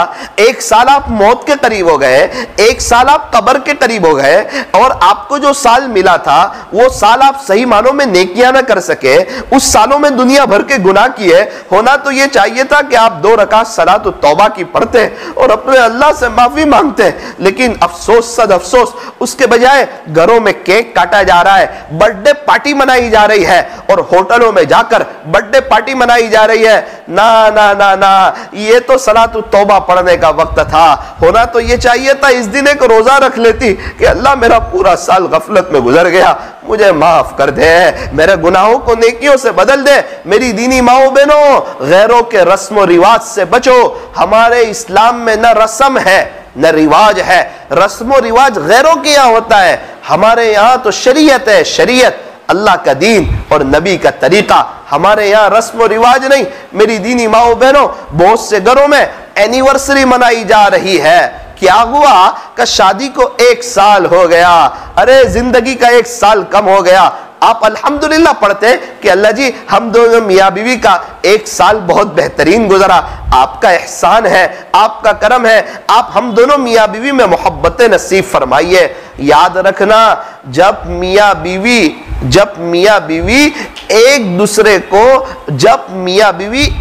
1 साल आप मौत के करीब हो गए, 1 साल आप कब्र के करीब हो गए, और आपको जो साल मिला था वो साल आप सही मानों में नेकियां ना कर सके, उस सालों में दुनिया भर के गुनाह किए। होना तो ये चाहिए था कि आप 2 रकात सलात तौबा की पढ़ते और अपने अल्लाह से माफी मांगते, लेकिन अफसोस सद अफसोस, उसके बजाय घरों में केक काटा जा रहा है, बर्थडे पार्टी मनाई जा रही है और होटलों में जाकर बर्थडे पार्टी मनाई जा रही है। ना ना ना ना, ये तो सलात तौबा पढ़ने का वक्त था। होना तो ये चाहिए था इस दिन एक रोजा रख लेती कि अल्लाह मेरा पूरा साल गफलत में गुजर गया, मुझे माफ कर दे, मेरे गुनाहों को नेकियों से बदल दे। मेरी दीनी माओ बहनों, गैरों के रस्म रिवाज से बचो। हमारे इस्लाम में न रस्म है न रिवाज है, रस्म रिवाज गैरों के यहाँ होता है, हमारे यहाँ तो शरीयत है, शरीयत अल्लाह का दीन और नबी का तरीका। हमारे यहाँ रस्म और रिवाज नहीं। मेरी दीनी माओ बहनों, बहुत से घरों में एनिवर्सरी मनाई जा रही है। क्या हुआ का शादी को 1 साल हो गया, अरे जिंदगी का 1 साल कम हो गया। आप अल्हम्दुलिल्लाह पढ़ते कि अल्लाह जी हम दोनों मियाँ बीवी का 1 साल बहुत बेहतरीन गुजरा, आपका एहसान है, आपका करम है, आप हम दोनों मियाँ बीवी में मोहब्बत नसीब फरमाइए। याद रखना, जब मियाँ बीवी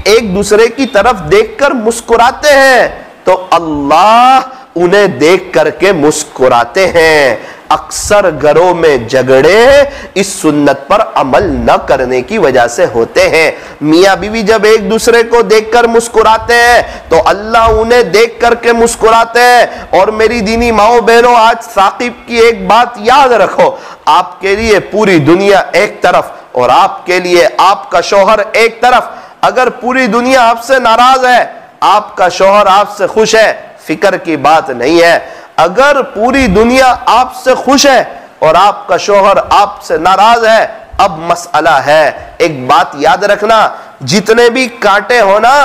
एक दूसरे की तरफ देखकर मुस्कुराते हैं तो अल्लाह उन्हें देख करके मुस्कुराते हैं। अक्सर घरों में झगड़े इस सुन्नत पर अमल न करने की वजह से होते हैं। मियाँ बीवी जब एक दूसरे को देखकर मुस्कुराते हैं तो अल्लाह उन्हें देख करके मुस्कुराते हैं। और मेरी दीनी माओ बहनों, आज साकिब की एक बात याद रखो, आपके लिए पूरी दुनिया एक तरफ और आपके लिए आपका शौहर एक तरफ। अगर पूरी दुनिया आपसे नाराज है, आपका शौहर आपसे खुश है, फिक्र की बात नहीं है। अगर पूरी दुनिया आपसे खुश है और आपका शौहर आपसे नाराज है, अब मसला है। एक बात याद रखना, जितने भी कांटे हो ना,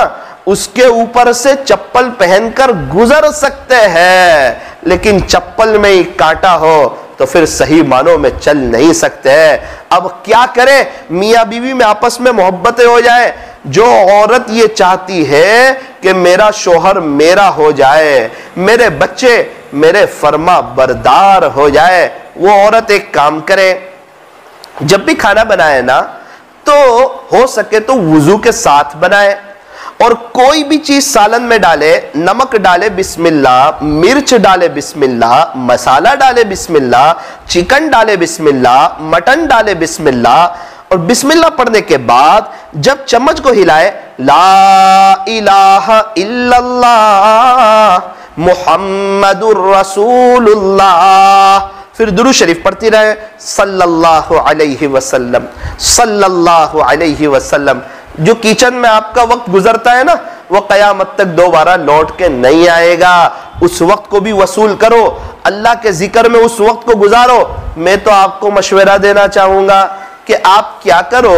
उसके ऊपर से चप्पल पहनकर गुजर सकते हैं, लेकिन चप्पल में ही कांटा हो तो फिर सही मानों में चल नहीं सकते हैं। अब क्या करें? मियाँ बीवी में आपस में मोहब्बतें हो जाए। जो औरत ये चाहती है कि मेरा शौहर मेरा हो जाए, मेरे बच्चे मेरे फर्मा बरदार हो जाए, वो औरत एक काम करे, जब भी खाना बनाए ना तो हो सके तो वुजू के साथ बनाए, और कोई भी चीज सालन में डाले, नमक डाले बिस्मिल्लाह, मिर्च डाले बिस्मिल्लाह, मसाला डाले बिस्मिल्लाह, चिकन डाले बिस्मिल्लाह, मटन डाले बिस्मिल्लाह, और बिस्मिल्लाह पढ़ने के बाद जब चम्मच को हिलाए, ला इलाहा इल्लल्लाह मुहम्मदुर रसूलुल्लाह, फिर दुरूद शरीफ पढ़ती रहे, सल्लल्लाहु अलैहि वसल्लम, सल्लल्लाहु अलैहि वसल्लम। जो किचन में आपका वक्त गुजरता है ना, वो कयामत तक दोबारा लौट के नहीं आएगा। उस वक्त को भी वसूल करो, अल्लाह के जिक्र में उस वक्त को गुजारो। मैं तो आपको मशवरा देना चाहूंगा कि आप क्या करो,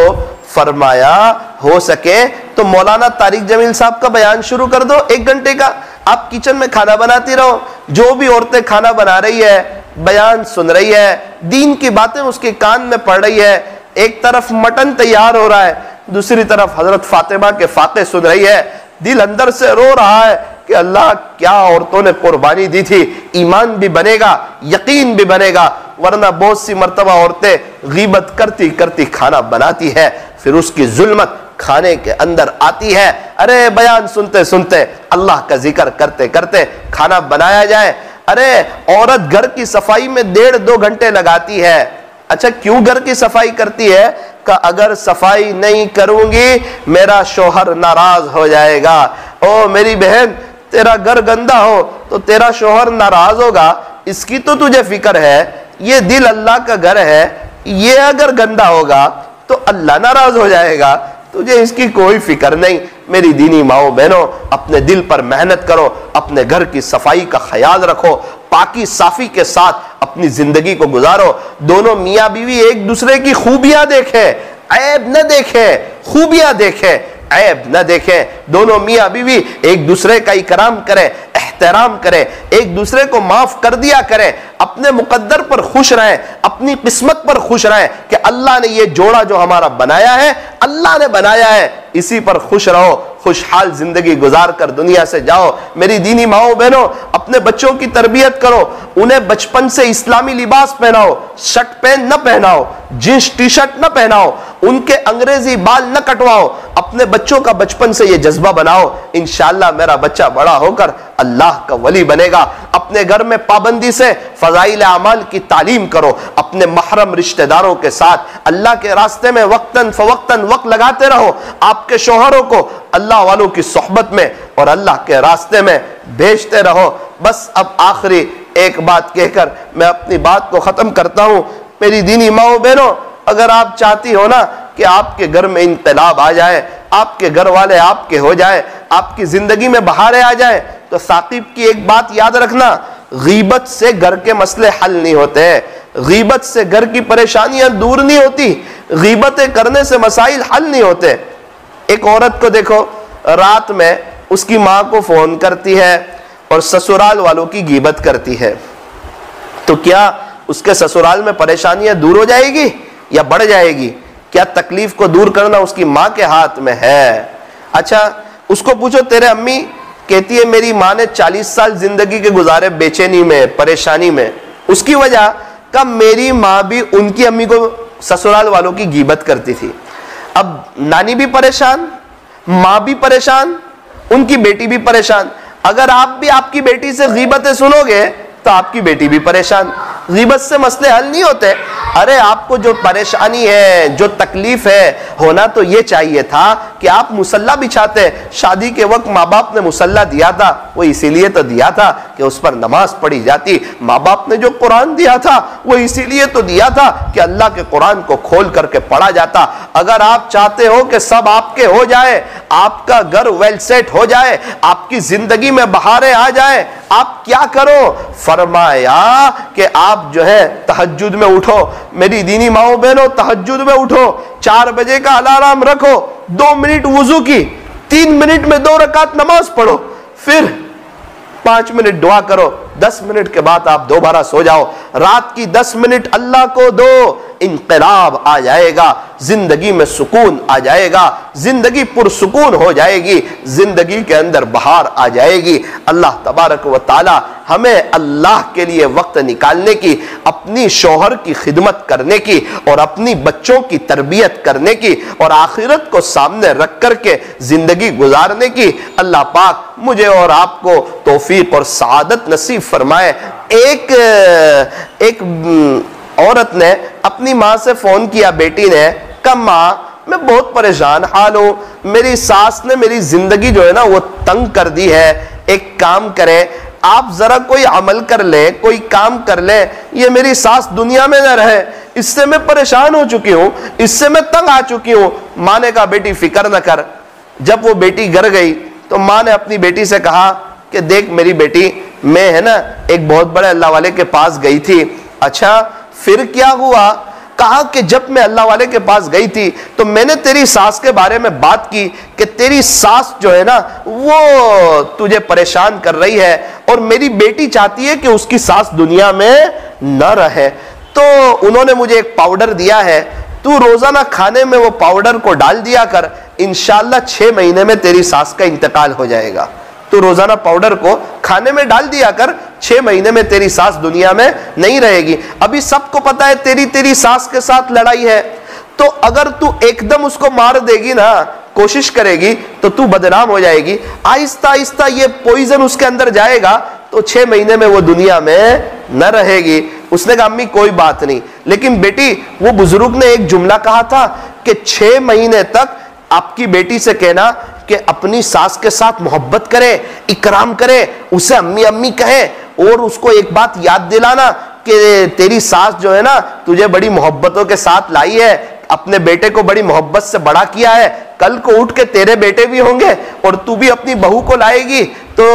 फरमाया हो सके तो मौलाना तारिक जमील साहब का बयान शुरू कर दो 1 घंटे का। आप किचन में खाना बनाती रहो, जो भी औरतें खाना बना रही है, बयान सुन रही है, दीन की बातें उसके कान में पड़ रही है। एक तरफ मटन तैयार हो रहा है, दूसरी तरफ हजरत फातिमा के फाके सुन रही है, दिल अंदर से रो रहा है कि अल्लाह क्या औरतों ने कुर्बानी दी थी। ईमान भी बनेगा, यकीन भी बनेगा, वरना बहुत सी मर्तबा औरतें गीबत करती करती खाना बनाती है, फिर उसकी जुल्मत खाने के अंदर आती है। अरे बयान सुनते सुनते, अल्लाह का जिक्र करते करते खाना बनाया जाए। अरे औरत घर की सफाई में 1.5-2 घंटे लगाती है। अच्छा, क्यों घर की सफाई करती है? का अगर सफाई नहीं करूंगी मेरा शौहर नाराज हो जाएगा। ओ मेरी बहन, तेरा घर गंदा हो तो तेरा शौहर नाराज होगा, इसकी तो तुझे फिक्र है। ये दिल अल्लाह का घर है, ये अगर गंदा होगा तो अल्लाह नाराज हो जाएगा। तुझे इसकी कोई फिक्र नहीं। मेरी दीनी माओ बहनों, अपने दिल पर मेहनत करो, अपने घर की सफाई का ख्याल रखो, पाकी साफी के साथ अपनी जिंदगी को गुजारो। दोनों मियाँ बीवी एक दूसरे की खूबियां देखें, ऐब न देखें, खूबियां देखें, ऐब न देखें। दोनों मियाँ बीवी एक दूसरे का इकराम करें, एहतराम करें, एक दूसरे को माफ कर दिया करें, अपने मुकद्दर पर खुश रहें, अपनी किस्मत पर खुश रहें कि अल्लाह ने ये जोड़ा जो हमारा बनाया है, अल्लाह ने बनाया है, इसी पर खुश रहो, खुशहाल जिंदगी गुजार कर दुनिया से जाओ। मेरी दीनी माओ बहनों, अपने बच्चों की तरबियत करो, उन्हें बचपन से इस्लामी लिबास पहनाओ, शर्ट पैंट न पहनाओ, जींस टी शर्ट न पहनाओ, उनके अंग्रेजी बाल न कटवाओ, अपने बच्चों का बचपन से ये जज्बा बनाओ, इंशाअल्लाह मेरा बच्चा बड़ा होकर अल्लाह का वली बनेगा। अपने घर में पाबंदी से फजाइल अमाल की तालीम करो, अपने महरम रिश्तेदारों के साथ अल्लाह के रास्ते में वक्तन फवक्तन वक्त लगाते रहो, आपके शोहरों को अल्लाह वालों की सोहबत में और अल्लाह के रास्ते में भेजते रहो। बस अब आखिरी एक बात कहकर मैं अपनी बात को खत्म करता हूं। मेरी दीनी माओ बहनों, अगर आप चाहती हो ना कि आपके घर में इनकलाब आ जाए, आपके घर वाले आपके हो जाए, आपकी जिंदगी में बहारें आ जाए, तो साकिब की एक बात याद रखना, गीबत से घर के मसले हल नहीं होते हैं, गीबत से घर की परेशानियां दूर नहीं होती, गीबतें करने से मसाइल हल नहीं होते। एक औरत को देखो, रात में उसकी माँ को फोन करती है और ससुराल वालों की गीबत करती है, तो क्या उसके ससुराल में परेशानियां दूर हो जाएगी या बढ़ जाएगी? क्या तकलीफ को दूर करना उसकी माँ के हाथ में है? अच्छा, उसको पूछो, तेरे अम्मी कहती है मेरी माँ ने 40 साल जिंदगी के गुजारे बेचैनी में, परेशानी में, उसकी वजह का मेरी माँ भी उनकी अम्मी को ससुराल वालों की गीबत करती थी। अब नानी भी परेशान, माँ भी परेशान, उनकी बेटी भी परेशान। अगर आप भी आपकी बेटी से गीबतें सुनोगे तो आपकी बेटी भी परेशान। गीबत से मसले हल नहीं होते। अरे आपको जो परेशानी है, जो तकलीफ है, होना तो ये चाहिए था कि आप मुसल्ला बिछाते। शादी के वक्त माँ बाप ने मुसल्ला दिया था, वो इसीलिए तो दिया था कि उस पर नमाज पढ़ी जाती। माँ बाप ने जो कुरान दिया था वो इसीलिए तो दिया था कि अल्लाह के कुरान को खोल करके पढ़ा जाता। अगर आप चाहते हो कि सब आपके हो जाए, आपका घर वेल सेट हो जाए, आपकी जिंदगी में बहारें आ जाए, आप क्या करो? फरमाया कि आप जो है तहज्जुद में उठो। मेरी दीनी माओ बहनों, तहज्जुद में उठो, 4 बजे का अलार्म रखो, 2 मिनट वुजू की, 3 मिनट में 2 रकात नमाज पढ़ो, फिर 5 मिनट दुआ करो, 10 मिनट के बाद आप दोबारा सो जाओ। रात की 10 मिनट अल्लाह को दो, इनकलाब आ जाएगा, जिंदगी में सुकून आ जाएगा, जिंदगी पुरसुकून हो जाएगी, जिंदगी के अंदर बहार आ जाएगी। अल्लाह तबारक व ताला हमें अल्लाह के लिए वक्त निकालने की, अपनी शौहर की खिदमत करने की और अपनी बच्चों की तरबियत करने की और आखिरत को सामने रख करके जिंदगी गुजारने की अल्लाह पाक मुझे और आपको तौफीक और सआदत नसीब फरमाए। एक औरत ने अपनी माँ से फोन किया, बेटी ने कहा माँ मैं बहुत परेशान हाल हूँ, मेरी सास ने मेरी जिंदगी जो है ना वो तंग कर दी है, एक काम करें आप जरा कोई अमल कर ले, कोई काम कर ले, ये मेरी सास दुनिया में न रहे, इससे मैं परेशान हो चुकी हूँ, इससे मैं तंग आ चुकी हूँ। माँ ने कहा बेटी फिक्र न कर। जब वो बेटी घर गई तो माँ ने अपनी बेटी से कहा कि देख मेरी बेटी, मैं है ना एक बहुत बड़े अल्लाह वाले के पास गई थी। अच्छा फिर क्या हुआ? कहा कि जब मैं अल्लाह वाले के पास गई थी तो मैंने तेरी सास के बारे में बात की कि तेरी सास जो है ना वो तुझे परेशान कर रही है और मेरी बेटी चाहती है कि उसकी सास दुनिया में न रहे। तो उन्होंने मुझे एक पाउडर दिया है, तू रोजाना खाने में वो पाउडर को डाल दिया कर, इंशाल्लाह 6 महीने में तेरी सास का इंतकाल हो जाएगा। तू रोजाना पाउडर को खाने में डाल दिया कर, 6 महीने में तेरी सास दुनिया में नहीं रहेगी। अभी सबको पता है तेरी सास के साथ लड़ाई है, तो अगर तू एकदम उसको मार देगी ना, कोशिश करेगी तो तू बदनाम हो जाएगी। आहिस्ता आहिस्ता ये पॉइजन उसके अंदर जाएगा तो 6 महीने में वो दुनिया में न रहेगी। उसने कहा अम्मी कोई बात नहीं, लेकिन बेटी वो बुजुर्ग ने एक जुमला कहा था कि 6 महीने तक आपकी बेटी से कहना कि अपनी सास के साथ मोहब्बत करे, इकराम करे, उसे अम्मी अम्मी कहे और उसको एक बात याद दिलाना कि तेरी सास जो है ना तुझे बड़ी मोहब्बतों के साथ लाई है, अपने बेटे को बड़ी मोहब्बत से बड़ा किया है, कल को उठ के तेरे बेटे भी होंगे और तू भी अपनी बहू को लाएगी तो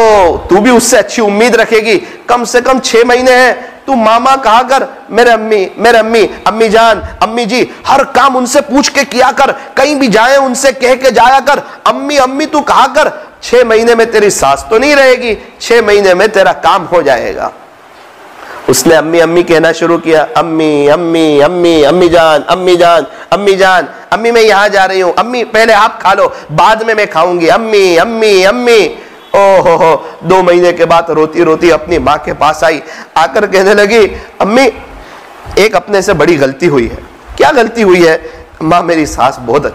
तू भी उससे अच्छी उम्मीद रखेगी। कम से कम 6 महीने हैं, तू मामा कहा कर, मेरे अम्मी, अम्मी जान, अम्मी जी, हर काम उनसे पूछ के किया कर, कहीं भी जाए उनसे कह के जाया कर, अम्मी अम्मी तू कहा कर। 6 महीने में तेरी सास तो नहीं रहेगी, 6 महीने में तेरा काम हो जाएगा। उसने अम्मी अम्मी कहना शुरू किया, अम्मी अम्मी अम्मी, अम्मी जान, अम्मी जान, अम्मी जान, अम्मी मैं यहां जा रही हूं, अम्मी पहले आप खा लो बाद में मैं खाऊंगी, अम्मी अम्मी अम्मी। ओहो 2 महीने के बाद रोती रोती अपनी माँ के पास आई, आकर कहने लगी, अम्मी एक अपने से बड़ी गलती हुई है। क्या गलती हुई है? माँ मेरी सास बहुत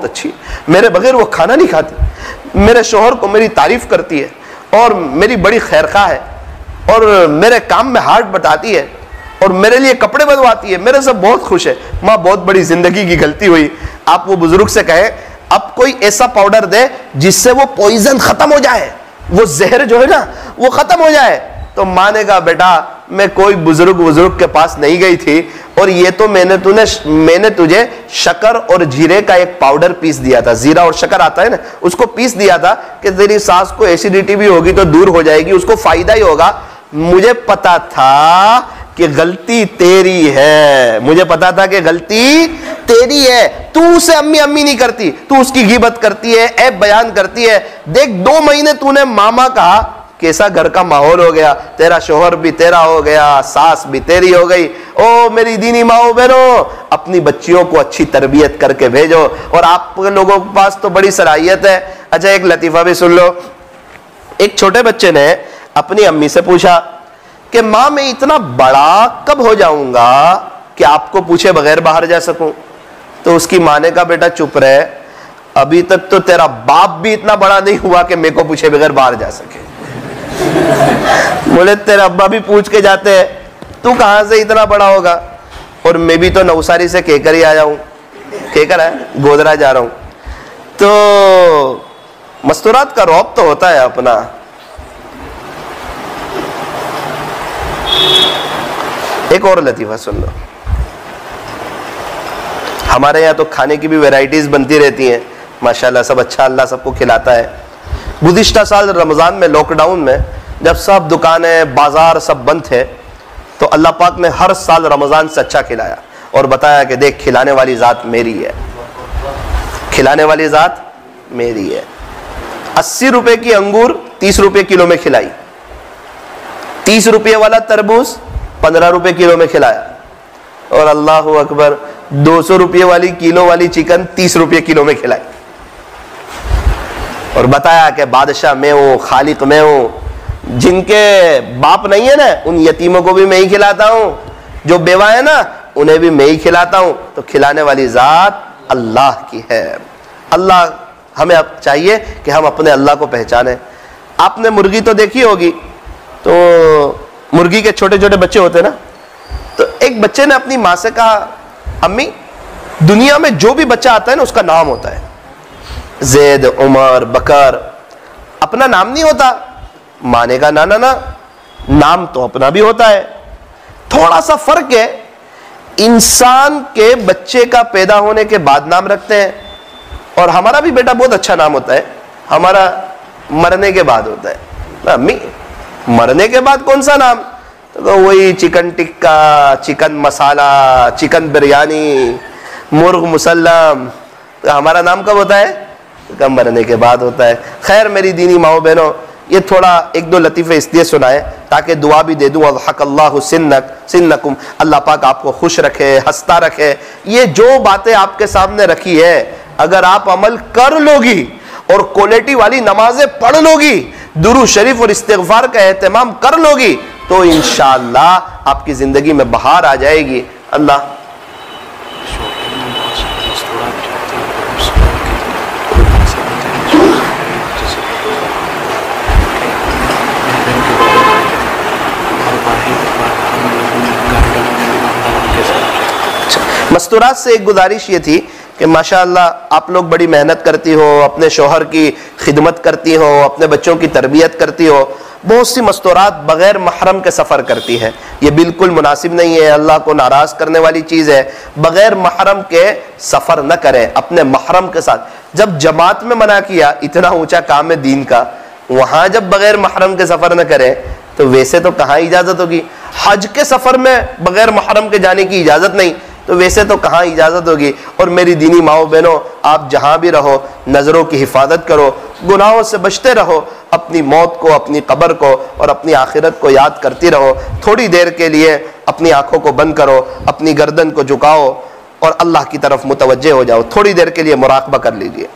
अच्छी, मेरे बगैर वो खाना नहीं खाती, मेरे शोहर को मेरी तारीफ करती है और मेरी बड़ी खैरखा है और मेरे काम में हाथ बटाती है और मेरे लिए कपड़े बनवाती है, मेरे से बहुत खुश है। माँ बहुत बड़ी जिंदगी की गलती हुई, आप वो बुजुर्ग से कहें अब कोई ऐसा पाउडर दे जिससे वो पॉइजन खत्म हो जाए, वो जहर जो है ना वो खत्म हो जाए। तो माँ ने कहा बेटा मैं कोई बुजुर्ग के पास नहीं गई थी और ये तो मैंने तुझे शक्कर और जीरे का एक पाउडर पीस दिया था, जीरा और शक्कर आता है ना, उसको पीस दिया था कि तेरी सास को एसिडिटी भी होगी तो दूर हो जाएगी, उसको फायदा ही होगा। मुझे पता था कि गलती तेरी है, मुझे पता था कि गलती तेरी है, तू उसे अम्मी अम्मी नहीं करती, तू उसकी गिबत करती है, ऐब बयान करती है। देख 2 महीने तूने मामा कहा, कैसा घर का माहौल हो गया, तेरा शोहर भी तेरा हो गया, सास भी तेरी हो गई। ओ मेरी दीनी माओ बहनों, अपनी बच्चियों को अच्छी तरबियत करके भेजो। और आप लोगों के पास तो बड़ी सलाहियत है। अच्छा एक लतीफा भी सुन लो। एक छोटे बच्चे ने अपनी अम्मी से पूछा कि माँ मैं इतना बड़ा कब हो जाऊंगा कि आपको पूछे बगैर बाहर जा सकूं? तो उसकी माँ ने कहा बेटा चुप रहे, अभी तक तो तेरा बाप भी इतना बड़ा नहीं हुआ कि मेरे को पूछे बगैर बाहर जा सके। बोले तेरे अब्बा भी पूछ के जाते हैं, तू कहां से इतना बड़ा होगा? और मैं भी तो नवसारी से केकर ही आया हूं, केकर है गोदरा जा रहा हूं। तो मस्तूरात का रौब तो होता है अपना। एक और लतीफा सुन लो। हमारे यहाँ तो खाने की भी वैरायटीज बनती रहती हैं माशाल्लाह, सब अच्छा अल्लाह सबको खिलाता है। गुज़िश्ता साल रमज़ान में लॉकडाउन में जब सब दुकानें बाजार सब बंद थे तो अल्लाह पाक ने हर साल रमज़ान से अच्छा खिलाया और बताया कि देख खिलाने वाली ज़ात मेरी है, खिलाने वाली ज़ात मेरी है। 80 रुपए की अंगूर 30 रुपए किलो में खिलाई, 30 रुपये वाला तरबूज 15 रुपए किलो में खिलाया, और अल्लाह अकबर 200 रुपये वाली किलो वाली चिकन 30 रुपये किलो में खिलाई। और बताया कि बादशाह मैं हूं, खालिक मैं हूं, जिनके बाप नहीं है ना उन यतीमों को भी मैं ही खिलाता हूं, जो बेवा है ना उन्हें भी मैं ही खिलाता हूं। तो खिलाने वाली ज़ात अल्लाह की है। अल्लाह हमें अब चाहिए कि हम अपने अल्लाह को पहचाने। आपने मुर्गी तो देखी होगी, तो मुर्गी के छोटे छोटे बच्चे होते ना, तो एक बच्चे ने अपनी माँ से कहा अम्मी दुनिया में जो भी बच्चा आता है ना उसका नाम होता है, जैद, उमर, बकर, अपना नाम नहीं होता। माँ ने कहा ना ना ना, नाम तो अपना भी होता है। थोड़ा सा फर्क है, इंसान के बच्चे का पैदा होने के बाद नाम रखते हैं और हमारा भी बेटा बहुत अच्छा नाम होता है, हमारा मरने के बाद होता है ना। अम्मी मरने के बाद कौन सा नाम? तो वही चिकन टिक्का, चिकन मसाला, चिकन बिरयानी, मुर्ग मुसल्लम। तो हमारा नाम कब होता है? कब मरने के बाद होता है। खैर मेरी दीनी माओ बहनों, ये थोड़ा 1-2 लतीफ़े इसलिए सुनाए ताकि दुआ भी दे दूँ, अल्हक़ल्लाहु सिन्नकुम, अल्लाह पाक आपको खुश रखे, हंसता रखे। ये जो बातें आपके सामने रखी है अगर आप अमल कर लोगी और क्वालिटी वाली नमाजें पढ़ लोगी, दुरूद शरीफ और इस्तिग़फ़ार का एहतमाम कर लोगी, तो इंशाअल्लाह आपकी ज़िंदगी में बहार आ जाएगी। अल्लाह मस्तूरात से एक गुजारिश ये थी कि माशाअल्लाह आप लोग बड़ी मेहनत करती हो, अपने शोहर की खिदमत करती हो, अपने बच्चों की तरबियत करती हो, बहुत सी मस्तूरात बग़ैर महरम के सफ़र करती है, ये बिल्कुल मुनासिब नहीं है, अल्लाह को नाराज़ करने वाली चीज़ है। बग़ैर महरम के सफ़र न करें, अपने महरम के साथ। जब जमात में मना किया, इतना ऊंचा काम है दीन का, वहाँ जब बग़ैर महरम के सफ़र न करें तो वैसे तो कहाँ इजाज़त होगी। हज के सफ़र में बग़ैर महरम के जाने की इजाज़त नहीं, तो वैसे तो कहाँ इजाज़त होगी। और मेरी दीनी माओ बहनों, आप जहाँ भी रहो नज़रों की हिफाजत करो, गुनाहों से बचते रहो, अपनी मौत को, अपनी कब्र को और अपनी आखिरत को याद करती रहो। थोड़ी देर के लिए अपनी आँखों को बंद करो, अपनी गर्दन को झुकाओ और अल्लाह की तरफ मुतवज्जे हो जाओ। थोड़ी देर के लिए मुराक़बा कर लीजिए।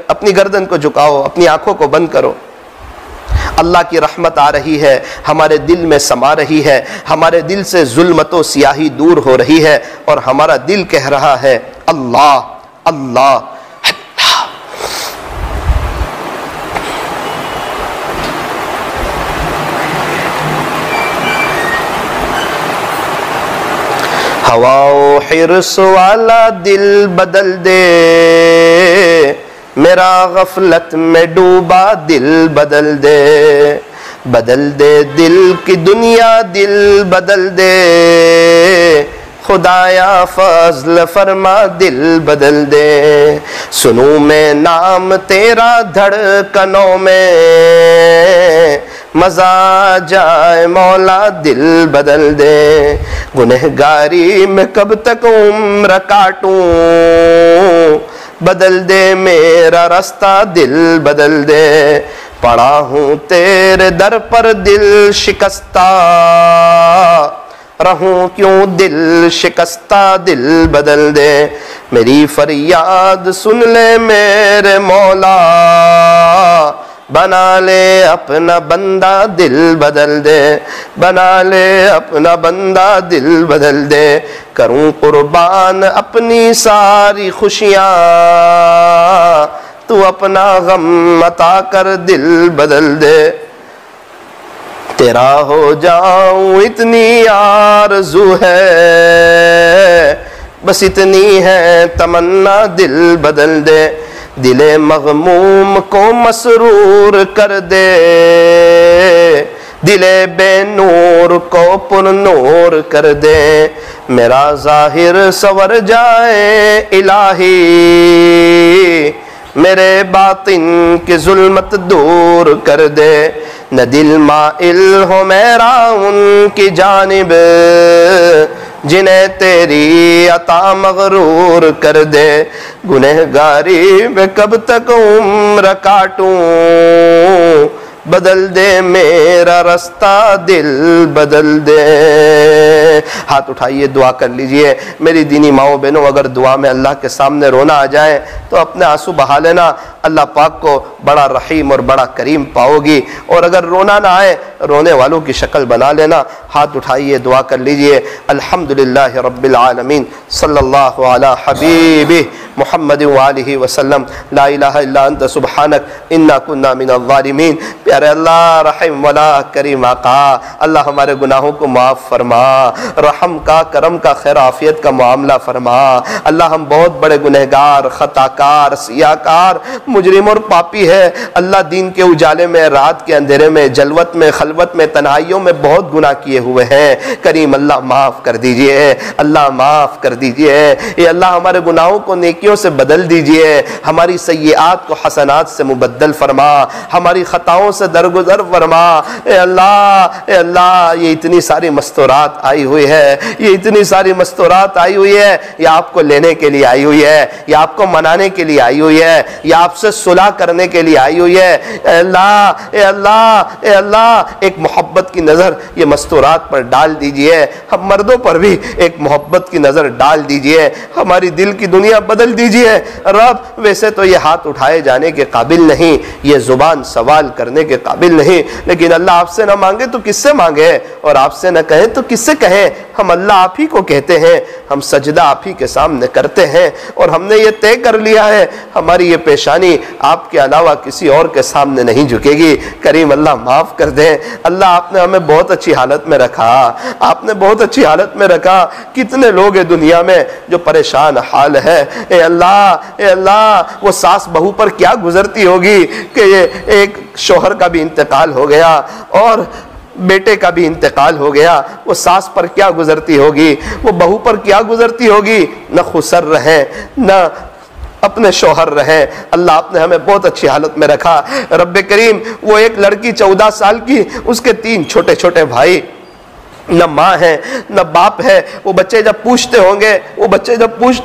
अपनी गर्दन को झुकाओ, अपनी आँखों को बंद करो। अल्लाह की रहमत आ रही है, हमारे दिल में समा रही है, हमारे दिल से जुल्मतो सियाही दूर हो रही है और हमारा दिल कह रहा है अल्लाह अल्लाह अल्लाह। हवाओ हिर्स वाला दिल बदल दे, मेरा गफलत में डूबा दिल बदल दे। बदल दे दिल की दुनिया, दिल बदल दे, खुदाया फजल फरमा दिल बदल दे। सुनूं मैं नाम तेरा धड़कनों में, मजा जाए मौला दिल बदल दे। गुनहगारी में कब तक उम्र काटूं, बदल दे मेरा रास्ता दिल बदल दे। पड़ा हूँ तेरे दर पर दिल शिकस्ता, रहूं क्यों दिल शिकस्ता दिल बदल दे। मेरी फरियाद सुन ले मेरे मौला, बना ले अपना बंदा दिल बदल दे। बना ले अपना बंदा दिल बदल दे। करूं कुर्बान अपनी सारी खुशियां, तू अपना गम अता कर दिल बदल दे। तेरा हो जाऊं इतनी आरज़ू है, बस इतनी है तमन्ना दिल बदल दे। दिले मग़मूम को मसरूर कर दे, दिले बेनूर को पुरनूर कर दे। मेरा ज़ाहिर सवर जाए इलाही, मेरे बातिन की जुल्मत दूर कर दे। न दिल माइल हो मेरा उनकी जानिब, जिन्हें तेरी अता मगरूर कर दे। गुनहगारी में कब तक उम्र काटूं, बदल दे मेरा रास्ता दिल बदल दे। हाथ उठाइए, दुआ कर लीजिए। मेरी दीनी माओ बहनों, अगर दुआ में अल्लाह के सामने रोना आ जाए तो अपने आंसू बहा लेना, अल्लाह पाक को बड़ा रहीम और बड़ा करीम पाओगी। और अगर रोना ना आए, रोने वालों की शक्ल बना लेना। हाथ उठाइए, दुआ कर लीजिए। अल्हम्दुलिल्लाह रब्बिल आलमीन, सल्लल्लाहु अला हबीबी मुहम्मद व आलिहि वसल्लम। ला इलाहा इल्ला अंत सुब्हानक इन्ना कुन्ना मिनज़ ज़ालिमीन। प्यारे अल्लाह, रहीम वाला करीम आका, अल्लाह हमारे गुनाहों को माफ़ फरमा, रहम का, करम का, खैर आफियत का मामला फरमा। अल्लाह हम बहुत बड़े गुनहगार, खताकार, सियाकार, मुजरिम और पापी है। अल्लाह दीन के उजाले में, रात के अंधेरे में, जलवत में, खलवत में, तन्हाइयों में बहुत गुनाह किए हुए हैं। करीम अल्लाह माफ़ कर दीजिए, अल्लाह माफ़ कर दीजिए। ये अल्लाह हमारे गुनाहों को नेकियों से बदल दीजिए, हमारी सय्यात को हसनात से मुबद्दल फरमा, हमारी खताओं से दरगुजर फरमा। ए अल्लाह, ये इतनी सारी मस्तूरात आई हुई है, ये इतनी सारी मस्तूरात आई हुई है, ये आपको लेने के लिए आई हुई है, ये आपको मनाने के लिए आई हुई है, ये आपसे सुलह करने के लिए आई हुई है। ए अल्लाह, ए अल्लाह, ए अल्लाह, एक मोहब्बत की नज़र ये मस्तूरात पर डाल दीजिए। हम मर्दों पर भी एक मोहब्बत की नज़र डाल दीजिए, हमारी दिल की दुनिया बदल दीजिए। रब, वैसे तो ये हाथ उठाए जाने के काबिल नहीं, ये ज़ुबान सवाल करने के काबिल नहीं, लेकिन अल्लाह आपसे ना मांगे तो किससे मांगे, और आपसे ना कहें तो किससे कहें। हम अल्लाह आप ही को कहते हैं, हम सजदा आप ही के सामने करते हैं और हमने ये तय कर लिया है हमारी ये पेशानी आपके अलावा किसी और के सामने नहीं झुकेगी। करीम अल्लाह माफ़ कर दें। अल्लाह आपने हमें बहुत अच्छी हालत में रखा, आपने बहुत अच्छी हालत में रखा। कितने लोग हैं दुनिया में जो परेशान हाल है। ए अल्लाह वो सास बहू पर क्या गुजरती होगी कि ये एक शोहर का भी इंतकाल हो गया और बेटे का भी इंतकाल हो गया। वो सास पर क्या गुजरती होगी, वो बहू पर क्या गुजरती होगी। न खुसर रहे न अपने शोहर रहे। अल्लाह आपने हमें बहुत अच्छी हालत में रखा। रब्बे करीम वो एक लड़की 14 साल की, उसके 3 छोटे छोटे भाई, न माँ है न बाप है। वो बच्चे जब पूछते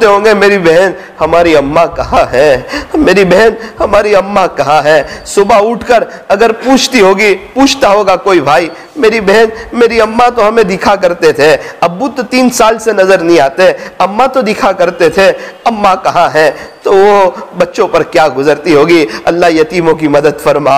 होंगे मेरी बहन हमारी अम्मा कहाँ है, मेरी बहन हमारी अम्मा कहाँ है। सुबह उठकर अगर पूछता होगा कोई भाई मेरी बहन मेरी अम्मा तो हमें दिखा करते थे, अब्बू तो 3 साल से नजर नहीं आते, अम्मा तो दिखा करते थे, अम्मा कहाँ है। तो वो बच्चों पर क्या गुजरती होगी। अल्लाह यतीमों की मदद फरमा,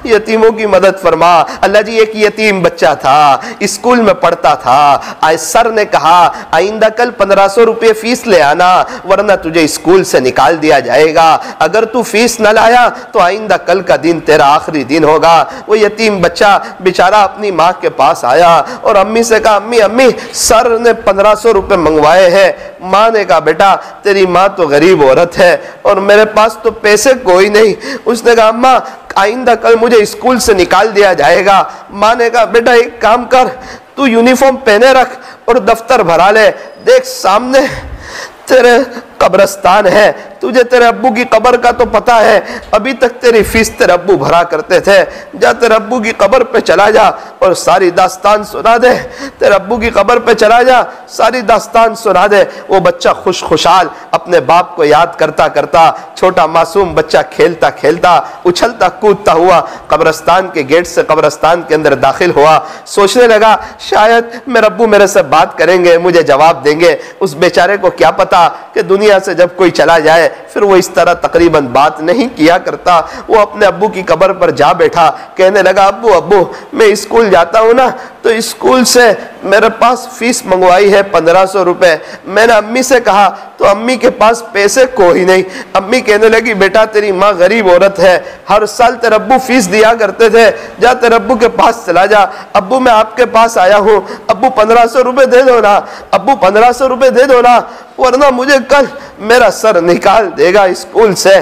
यतीमों की मदद फरमा। अल्लाह जी एक यतीम बच्चा था, स्कूल में पढ़ता था। आज सर ने कहा आइंदा कल 1500 रुपये फीस ले आना वरना तुझे स्कूल से निकाल दिया जाएगा। अगर तू फीस न लाया तो आइंदा कल का दिन तेरा आखिरी दिन होगा। वो यतीम बच्चा बेचारा अपनी माँ के पास आया और अम्मी से कहा अम्मी सर ने 1500 रुपये मंगवाए हैं। माँ ने कहा बेटा तेरी माँ तो गरीब औरत है और मेरे पास तो पैसे कोई नहीं। उसने कहा अम्मा आइंदा कल मुझे स्कूल से निकाल दिया जाएगा। माँ ने कहा बेटा एक काम कर, तू यूनिफॉर्म पहने रख और दफ्तर भरा ले। देख सामने तेरे कब्रिस्तान है, तुझे तेरे अब्बू की कब्र का तो पता है, अभी तक तेरी फीस तेरे अब्बू भरा करते थे। जा तेरे अब्बू की कब्र पे चला जा और सारी दास्तान सुना दे। तेरे अब्बू की कब्र पे चला जा, सारी दास्तान सुना दे। वो बच्चा खुशहाल अपने बाप को याद करता करता, छोटा मासूम बच्चा खेलता खेलता उछलता कूदता हुआ कब्रिस्तान के गेट से कब्रिस्तान के अंदर दाखिल हुआ। सोचने लगा शायद मेरे अब्बू मेरे से बात करेंगे, मुझे जवाब देंगे। उस बेचारे को क्या पता कि दुनिया से जब कोई चला जाए फिर वो इस तरह तकरीबन बात नहीं किया करता। वो अपने अब्बू की कब्र पर जा बैठा, कहने लगा अब्बू मैं स्कूल जाता हूँ ना तो स्कूल से मेरे पास फीस मंगवाई है 1500 रुपए। मैंने अम्मी से कहा तो अम्मी के पास पैसे कोई नहीं। अम्मी कहने लगी बेटा तेरी माँ गरीब औरत है, हर साल तेरे अब्बू फीस दिया करते थे, जा तेरे अब्बू के पास चला जा। अब्बू मैं आपके पास आया हूँ, अब्बू 1500 रुपये दे दो ना, अब्बू 1500 रुपये दे दो ना वरना मुझे कल मेरा सर निकाल देगा स्कूल से।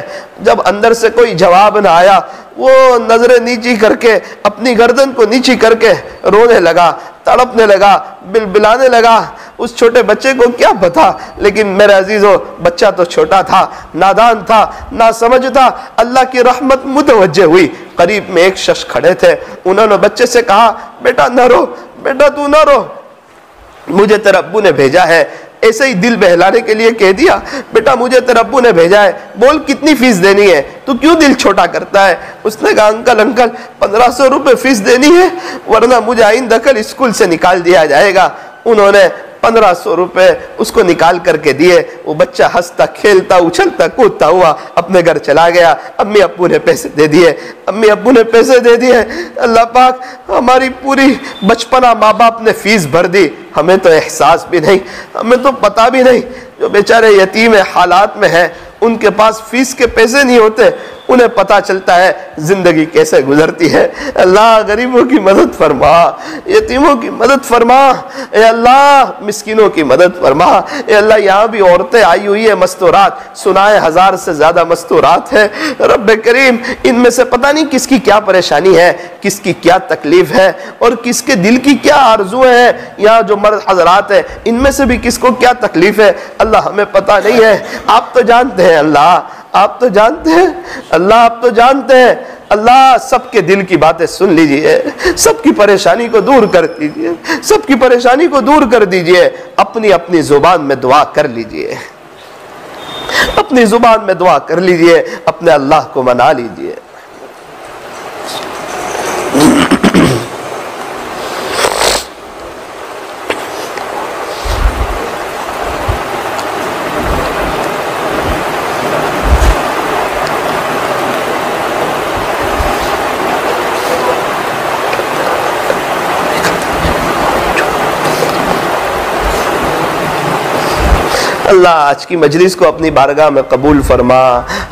जब अंदर से कोई जवाब ना आया वो नजरें नीची करके अपनी गर्दन को नीची करके रोने लगा, तड़पने लगा, बिलबिलाने लगा। उस छोटे बच्चे को क्या पता, लेकिन मेरे अजीजों बच्चा तो छोटा था, नादान था, ना समझ था। अल्लाह की रहमत मुतवज्जे हुई। करीब में एक शख्स खड़े थे, उन्होंने बच्चे से कहा बेटा न रो, बेटा तू न रो, मुझे तेरे अब्बू ने भेजा है। ऐसे ही दिल बहलाने के लिए कह दिया बेटा मुझे तेरे अब्बू ने भेजा है, बोल कितनी फीस देनी है, तू क्यों दिल छोटा करता है। उसने कहा अंकल 1500 रुपये फीस देनी है वरना मुझे आइंदा कल स्कूल से निकाल दिया जाएगा। उन्होंने 1500 रुपये उसको निकाल करके दिए। वो बच्चा हंसता खेलता उछलता कूदता हुआ अपने घर चला गया। अम्मी अब्बू ने पैसे दे दिए, अम्मी अब्बू ने पैसे दे दिए। अल्लाह पाक हमारी पूरी बचपना माँ बाप ने फीस भर दी, हमें तो एहसास भी नहीं, हमें तो पता भी नहीं। जो बेचारे यतीम हालात में हैं उनके पास फीस के पैसे नहीं होते, उन्हें पता चलता है जिंदगी कैसे गुजरती है। अल्लाह गरीबों की मदद फरमा, यतीमों की मदद फरमा, ए अल्लाह मिस्किनों की मदद फरमा। ए अल्लाह यहाँ भी औरतें आई हुई है मस्तूरात, सुनाए 1000 से ज्यादा मस्तूरात है। रब्बे करीम इनमें से पता नहीं किसकी क्या परेशानी है, किसकी क्या तकलीफ है और किसके दिल की क्या आरजुएं हैं। यहाँ जो मर्द हजरात है इनमें से भी किसको क्या तकलीफ है अल्लाह हमें पता नहीं है। आप तो जानते हैं अल्लाह, आप तो जानते हैं अल्लाह, आप तो जानते हैं अल्लाह। सबके दिल की बातें सुन लीजिए, सबकी परेशानी को दूर कर दीजिए, सबकी परेशानी को दूर कर दीजिए। अपनी अपनी जुबान में दुआ कर लीजिए, अपनी जुबान में दुआ कर लीजिए, अपने अल्लाह को मना लीजिए। अल्लाह आज की मजलिस को अपनी बारगाह में कबूल फरमा,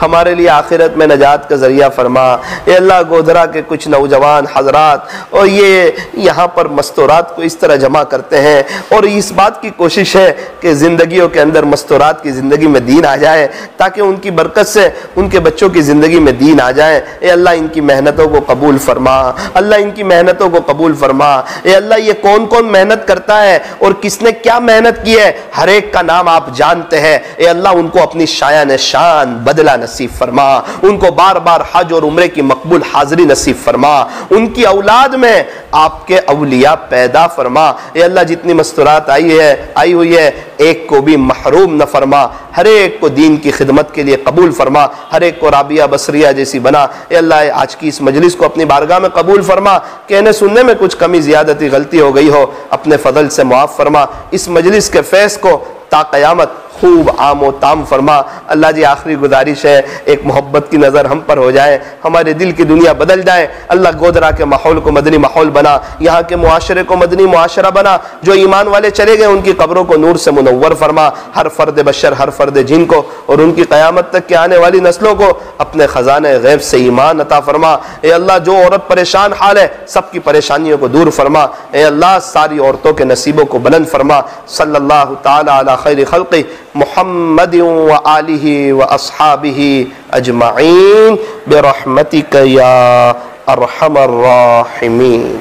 हमारे लिए आखिरत में नजात का जरिया फरमा। ये अल्लाह गोधरा के कुछ नौजवान हजरात और ये यहाँ पर मस्तूरात को इस तरह जमा करते हैं और इस बात की कोशिश है कि ज़िंदगियों के अंदर मस्तूरात की ज़िंदगी में दीन आ जाए, ताकि उनकी बरकत से उनके बच्चों की ज़िंदगी में दीन आ जाए। ए अल्लाह इनकी मेहनतों को कबूल फरमा, अल्लाह इनकी मेहनतों को कबूल फरमा। ए अल्लाह ये कौन कौन मेहनत करता है और किसने क्या मेहनत की है, हर एक का नाम आप जानते हैं। ए अल्लाह उनको अपनी शायान शान बदला नसीब फरमा, उनको बार बार हज और उम्रे की मकबूल हाजिरी नसीब फरमा, उनकी औलाद में आपके अवलिया पैदा फरमा। ए अल्लाह जितनी मस्तूरात आई हुई है एक को भी महरूम न फरमा, हर एक को दीन की खिदमत के लिए कबूल फरमा, हर एक को राबिया बसरिया जैसी बना। ए अल्लाह आज की इस मजलिस को अपनी बारगाह में कबूल फरमा, कहने सुनने में कुछ कमी ज़्यादती गलती हो गई हो अपने फजल से मुआफ़ फरमा। इस मजलिस के फैज़ को ता क़यामत खूब आमो ताम फरमा। अल्लाह जी आखिरी गुजारिश है, एक मोहब्बत की नज़र हम पर हो जाए, हमारे दिल की दुनिया बदल जाए। अल्लाह गोधरा के माहौल को मदनी माहौल बना, यहाँ के मुआशरे को मदनी मुआशरा बना। जो ईमान वाले चले गए उनकी कब्रों को नूर से मुनव्वर फरमा, हर फ़र्द बशर हर फ़र्द जिन को और उनकी क़यामत तक के आने वाली नस्लों को अपने ख़जाने गैब से ईमान अता फरमा। ए अल्लाह जो औरत परेशान हाल है सबकी परेशानियों को दूर फरमा। ए अल्लाह सारी औरतों के नसीबों को बुलंद फरमा। सल्लल्लाहु ताला अला खैरि खल्क़ि मुहम्मद व आलिहि व अस्हाबिहि अजमाइन बिरहमतिक या अरहमर राहिमीन।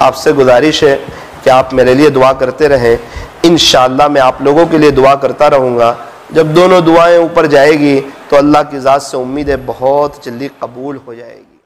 आपसे गुजारिश है कि आप मेरे लिए दुआ करते रहें, इंशाअल्लाह मैं आप लोगों के लिए दुआ करता रहूँगा। जब दोनों दुआएं ऊपर जाएगी तो अल्लाह की ज़ात से उम्मीद है बहुत जल्दी कबूल हो जाएगी।